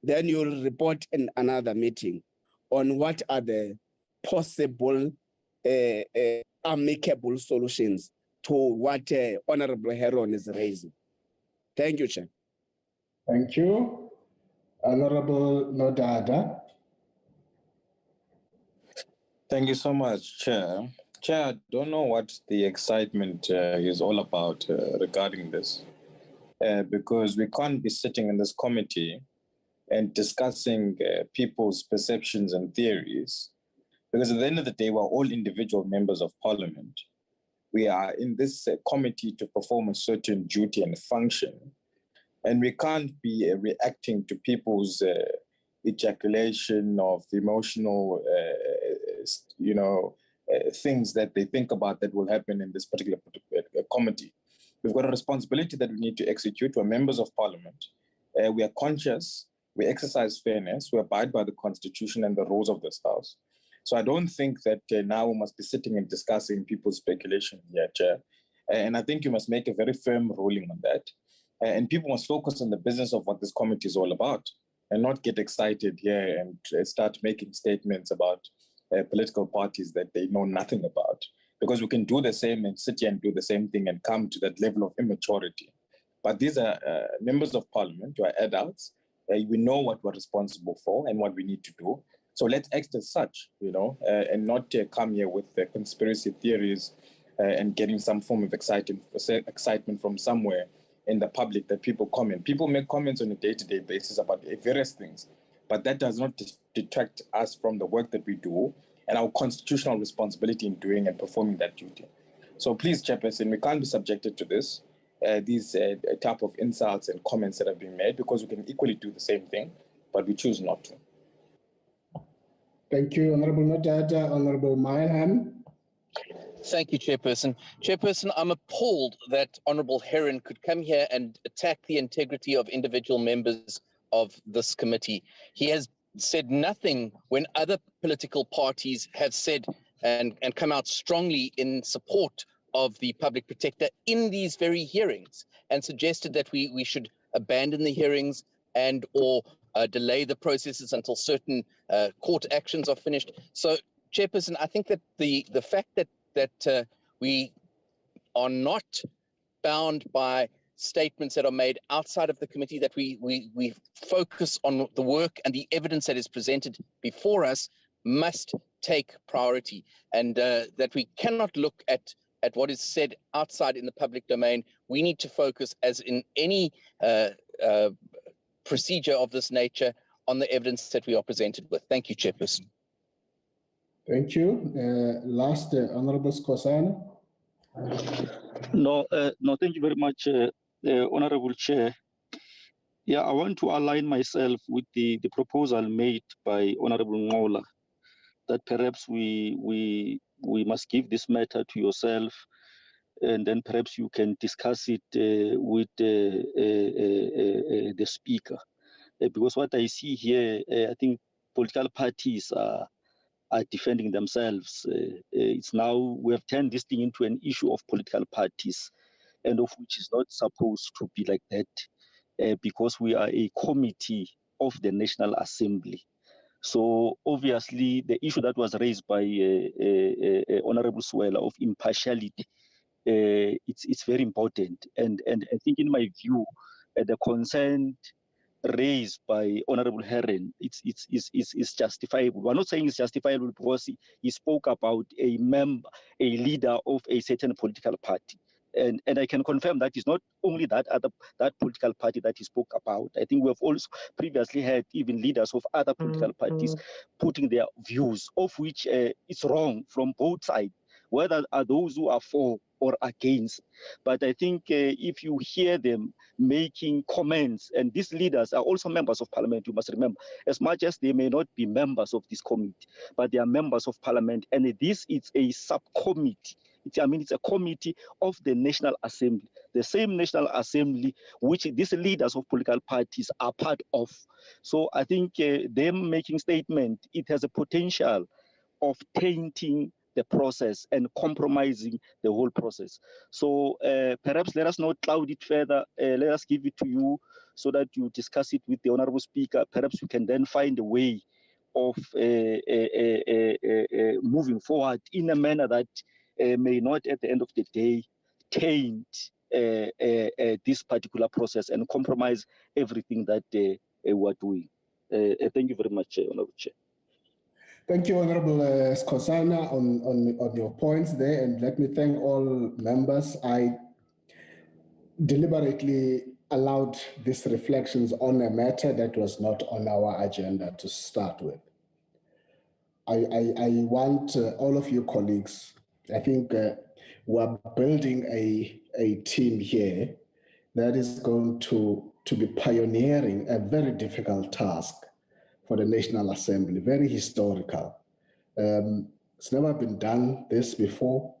then you'll report in another meeting on what are the possible amicable solutions to what Honorable Heron is raising. Thank you, Chair. Thank you. Honorable Nodada. Thank you so much, Chair. Chair, I don't know what the excitement is all about regarding this, because we can't be sitting in this committee and discussing people's perceptions and theories, because at the end of the day, we're all individual members of parliament. We are in this committee to perform a certain duty and function, and we can't be reacting to people's ejaculation of emotional, things that they think about that will happen in this particular committee. We've got a responsibility that we need to execute. We're members of parliament. We are conscious. We exercise fairness. We abide by the constitution and the rules of this house. So I don't think that now we must be sitting and discussing people's speculation here, Chair. And I think you must make a very firm ruling on that. And people must focus on the business of what this committee is all about, and not get excited here and start making statements about political parties that they know nothing about. Because we can do the same and sit here and do the same thing and come to that level of immaturity. But these are members of parliament who are adults. We know what we're responsible for and what we need to do. So let's act as such, and not come here with conspiracy theories and getting some form of excitement from somewhere in the public that people comment. People make comments on a day-to-day basis about various things, but that does not detract us from the work that we do and our constitutional responsibility in doing and performing that duty. So please, Chairperson, we can't be subjected to this, these type of insults and comments that have been made, because we can equally do the same thing, but we choose not to. Thank you, Honorable Nodada. Honorable Mileham. Thank you, Chairperson. Chairperson, I'm appalled that Honorable Heron could come here and attack the integrity of individual members of this committee. He has said nothing when other political parties have said and come out strongly in support of the public protector in these very hearings, and suggested that we should abandon the hearings and or delay the processes until certain court actions are finished. So, Chairperson, I think that the fact that we are not bound by statements that are made outside of the committee, that we focus on the work and the evidence that is presented before us, must take priority, and that we cannot look at what is said outside in the public domain. We need to focus, as in any procedure of this nature, on the evidence that we are presented with. Thank you, Chairperson. Thank you. Last, Honorable Skosana. No, thank you very much, Honorable Chair. Yeah, I want to align myself with the proposal made by Honorable Ngola, that perhaps we must give this matter to yourself, and then perhaps you can discuss it with the speaker. Because what I see here, I think political parties are defending themselves. It's now, we have turned this thing into an issue of political parties, and of which is not supposed to be like that, because we are a committee of the National Assembly. So obviously the issue that was raised by Honorable Swela of impartiality, it's very important. And I think, in my view, the concern raised by Honorable Heron, it's justifiable. We're not saying it's justifiable because he spoke about a leader of a certain political party. And I can confirm that it's not only that political party that he spoke about. I think we have also previously had even leaders of other political parties putting their views, of which it's wrong from both sides, whether are those who are for or against. But I think if you hear them making comments, and these leaders are also members of parliament, you must remember, as much as they may not be members of this committee, but they are members of parliament, and this is a subcommittee. It's a committee of the National Assembly, the same National Assembly which these leaders of political parties are part of. So I think them making statement, it has a potential of tainting the process and compromising the whole process. So perhaps let us not cloud it further. Let us give it to you so that you discuss it with the Honorable Speaker. Perhaps you can then find a way of moving forward in a manner that may not, at the end of the day, taint this particular process and compromise everything that we're doing. Thank you very much, Honorable Chair. Thank you, Honorable Skosana, on your points there, and let me thank all members. I deliberately allowed these reflections on a matter that was not on our agenda to start with. I want all of you colleagues, I think we're building a team here that is going to be pioneering a very difficult task for the National Assembly, very historical. It's never been done this before.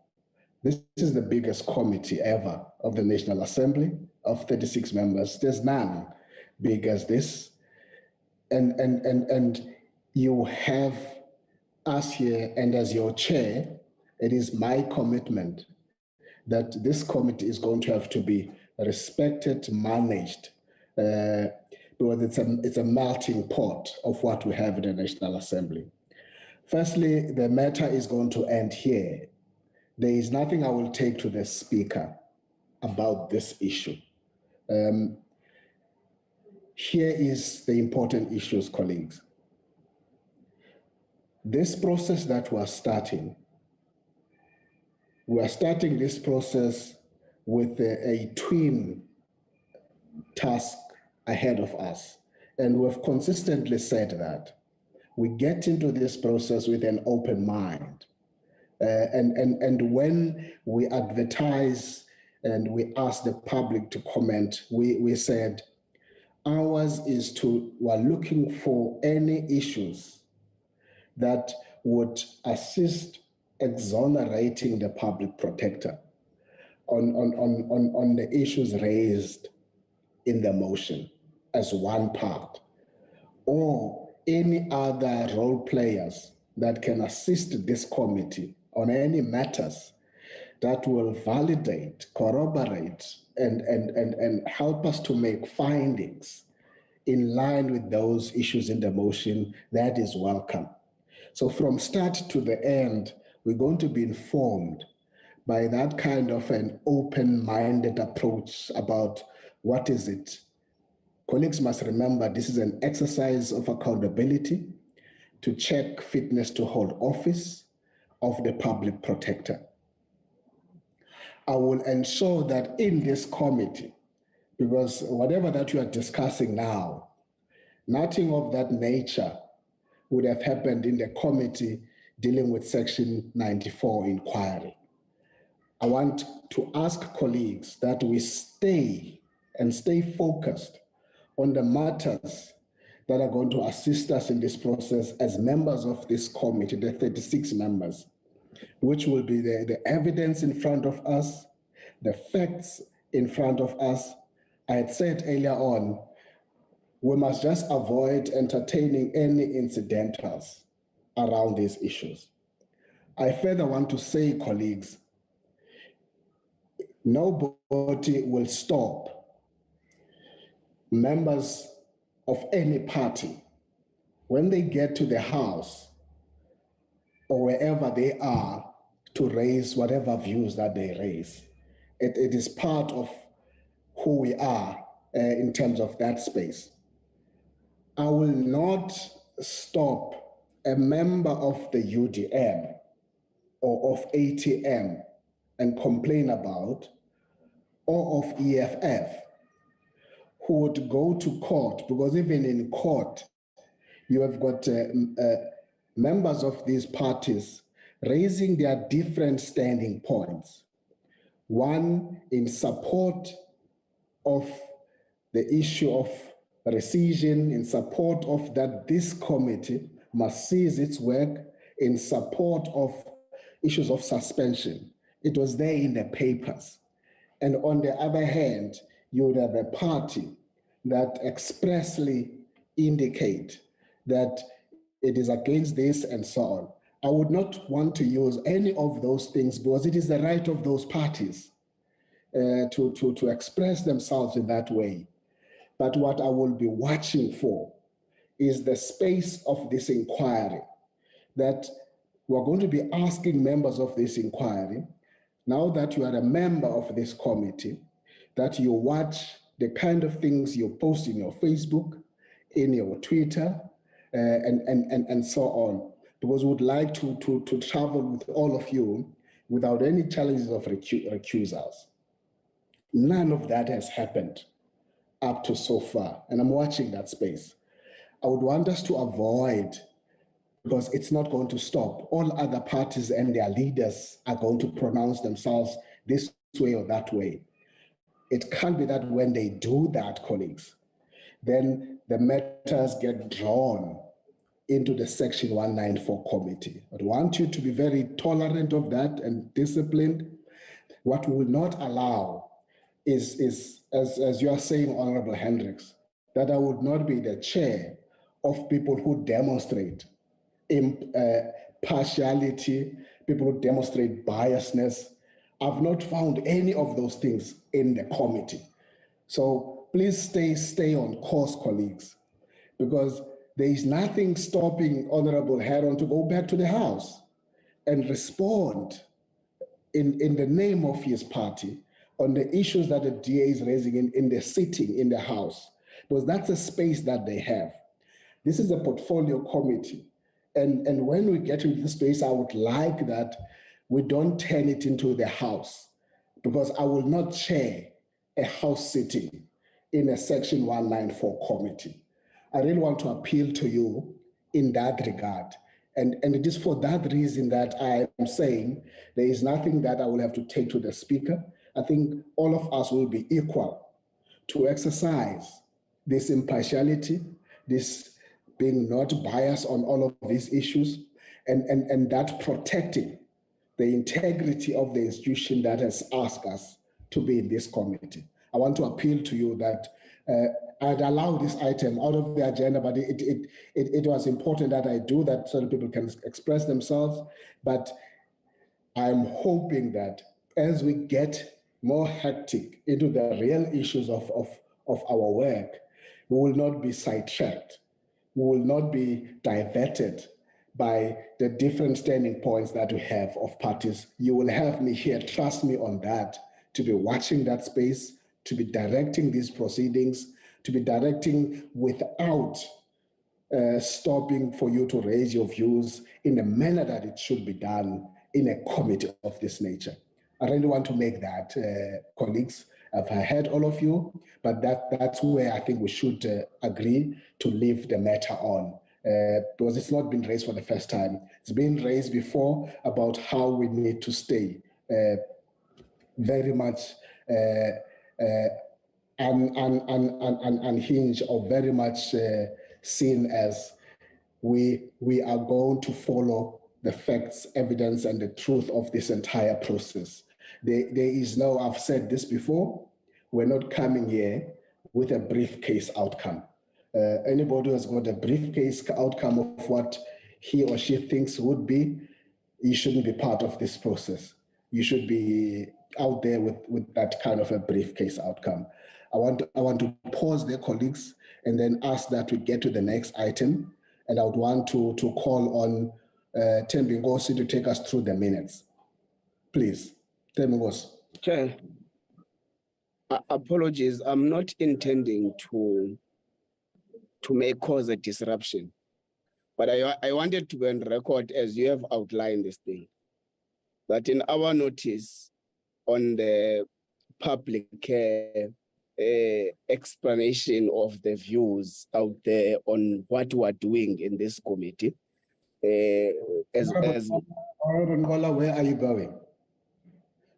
This is the biggest committee ever of the National Assembly of 36 members. There's none big as this. And you have us here, and as your chair, it is my commitment that this committee is going to have to be respected, managed, because it's a melting pot of what we have in the National Assembly. Firstly, the matter is going to end here. There is nothing I will take to the Speaker about this issue. Here is the important issues, colleagues. This process that we're starting this process with a twin task ahead of us. And we've consistently said that. We get into this process with an open mind. And when we advertise and we ask the public to comment, we said ours is we're looking for any issues that would assist exonerating the public protector on the issues raised in the motion as one part, or any other role players that can assist this committee on any matters that will validate, corroborate, and help us to make findings in line with those issues in the motion. That is welcome. So from start to the end, we're going to be informed by that kind of an open-minded approach about what is it. Colleagues must remember this is an exercise of accountability to check fitness to hold office of the public protector. I will ensure that in this committee, because whatever that you are discussing now, nothing of that nature would have happened in the committee dealing with Section 94 inquiry. I want to ask colleagues that we stay focused on the matters that are going to assist us in this process as members of this committee, the 36 members, which will be the evidence in front of us, the facts in front of us. I had said earlier on, we must just avoid entertaining any incidentals around these issues. I further want to say, colleagues, nobody will stop members of any party when they get to the House or wherever they are to raise whatever views that they raise. It is part of who we are in terms of that space. I will not stop a member of the UDM or of ATM and complain about, or of EFF, who would go to court, because even in court, you have got members of these parties raising their different standing points. One in support of the issue of rescission, in support of that this committee must cease its work, in support of issues of suspension. It was there in the papers. And on the other hand, you would have a party that expressly indicate that it is against this and so on. I would not want to use any of those things because it is the right of those parties to express themselves in that way. But what I will be watching for is the space of this inquiry, that we're going to be asking members of this inquiry, now that you are a member of this committee, that you watch the kind of things you post in your Facebook, in your Twitter, and so on, because we would like to travel with all of you without any challenges of recusals. None of that has happened up to so far, and I'm watching that space. I would want us to avoid, because it's not going to stop. All other parties and their leaders are going to pronounce themselves this way or that way. It can't be that when they do that, colleagues, then the matters get drawn into the Section 194 committee. I want you to be very tolerant of that and disciplined. What we will not allow is as you are saying, Honorable Hendricks, that I would not be the chair of people who demonstrate partiality, people who demonstrate biasness. I've not found any of those things in the committee. So please stay on course, colleagues, because there is nothing stopping Honorable Heron to go back to the House and respond in the name of his party on the issues that the DA is raising in the sitting in the House, because that's a space that they have. This is a portfolio committee. And when we get into this space, I would like that we don't turn it into the House, because I will not chair a House sitting in a Section 194 committee. I really want to appeal to you in that regard. And it is for that reason that I am saying there is nothing that I will have to take to the Speaker. I think all of us will be equal to exercise this impartiality, this being not biased on all of these issues, and that protecting the integrity of the institution that has asked us to be in this committee. I want to appeal to you that I'd allow this item out of the agenda, but it was important that I do that so that people can express themselves. But I'm hoping that as we get more hectic into the real issues of our work, we will not be sidetracked. We will not be diverted by the different standing points that we have of parties. You will have me here, trust me on that, to be watching that space, to be directing these proceedings, to be directing without stopping for you to raise your views in the manner that it should be done in a committee of this nature. I really want to make that, colleagues. I've heard all of you, but that's where I think we should agree to leave the matter on, because it's not been raised for the first time. It's been raised before about how we need to stay very much unhinged, or very much seen as we are going to follow the facts, evidence, and the truth of this entire process. There is no, I've said this before, we're not coming here with a briefcase outcome. Anybody who has got a briefcase outcome of what he or she thinks would be, you shouldn't be part of this process. You should be out there with that kind of a briefcase outcome. I want to pause there, colleagues, and then ask that we get to the next item. And I would want to call on Thembi Nkosi to take us through the minutes. Please, Thembi Nkosi. Chair, apologies. I'm not intending to cause a disruption, but I wanted to be on record as you have outlined this thing, that in our notice on the public explanation of the views out there on what we're doing in this committee, Honorable Ngola, where are you going?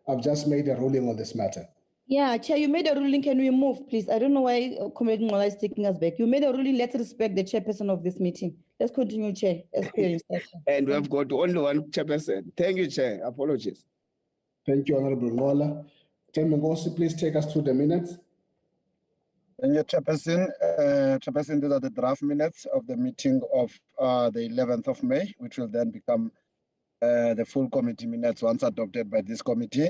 I've just made a ruling on this matter. Yeah, Chair, you made a ruling. Can we move, please? I don't know why Comrade Ngola is taking us back. You made a ruling. Let's respect the chairperson of this meeting. Let's continue, Chair, as per your instruction. And we have got only one chairperson. Thank you, Chair. Apologies. Thank you, Honorable Ngola. Thembi Nkosi, please take us through the minutes. Thank you, Chairperson. Chairperson, these are the draft minutes of the meeting of the 11th of May, which will then become the full committee minutes once adopted by this committee.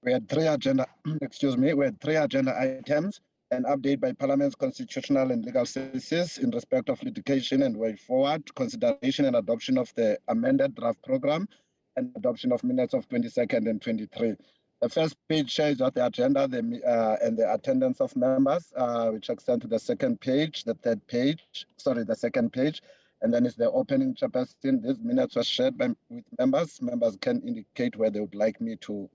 We had three agenda, we had three agenda items. an update by Parliament's Constitutional and Legal Services in respect of litigation and way forward, consideration and adoption of the amended draft program, and adoption of minutes of 22nd and 23. The first page shows the agenda and the attendance of members, which extend to the second page, the second page, and then it's the opening chairperson. These minutes were shared with members. Members can indicate where they would like me to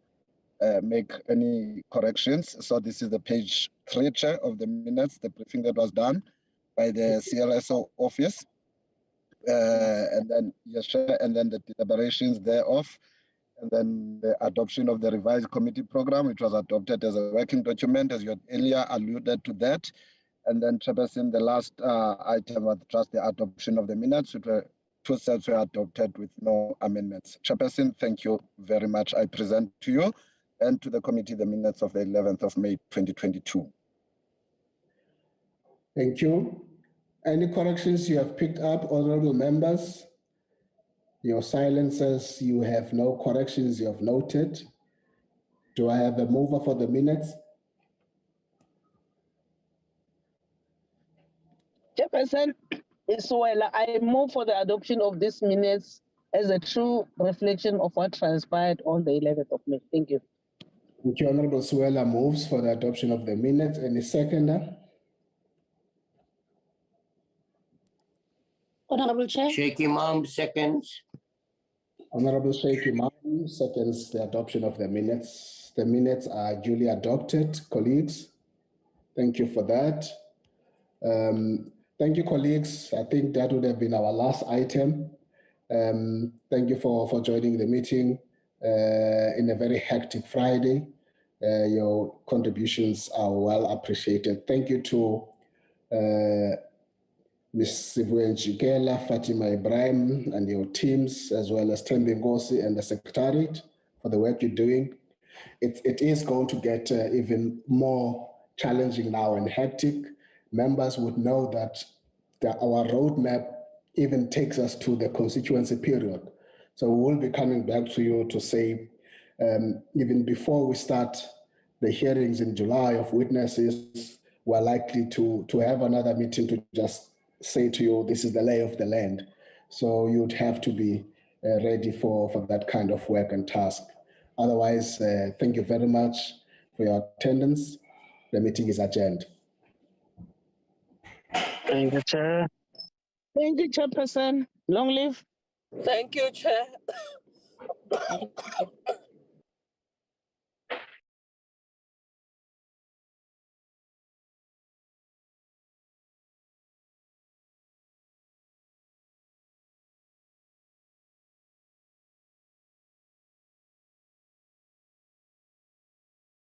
make any corrections. So this is the page 3 chair of the minutes, the briefing that was done by the CLSO office, and then the deliberations thereof. And then the adoption of the revised committee program, which was adopted as a working document, as you had earlier alluded to that. And then, Chairperson, the last item was just the adoption of the minutes, which were 2 sets were adopted with no amendments. Chairperson, thank you very much. I present to you and to the committee the minutes of the 11th of May, 2022. Thank you. Any corrections you have picked up, honorable members? Your silences, you have no corrections you have noted. Do I have a mover for the minutes? Chairperson, I move for the adoption of these minutes as a true reflection of what transpired on the 11th of May. Thank you. Thank you, Honorable Suela moves for the adoption of the minutes. Any seconder? Honorable Chair. Sheikh Imam seconds. Honorable Sheikh Imam seconds the adoption of the minutes. The minutes are duly adopted, colleagues. Thank you for that. Thank you, colleagues. I think that would have been our last item. Thank you for joining the meeting in a very hectic Friday. Your contributions are well appreciated. Thank you to Ms. Sivuen Jikela, Fatima Ibrahim, and your teams, as well as Tembi Ngosi and the Secretariat for the work you're doing. It is going to get even more challenging now and hectic. Members would know that our roadmap even takes us to the constituency period. So we will be coming back to you to say, even before we start the hearings in July of witnesses, we're likely to have another meeting to just say to you, this is the lay of the land. So you'd have to be ready for that kind of work and task. Otherwise, thank you very much for your attendance. The meeting is adjourned. Thank you, Chair. Thank you, Chairperson. Long live. Thank you, Chair.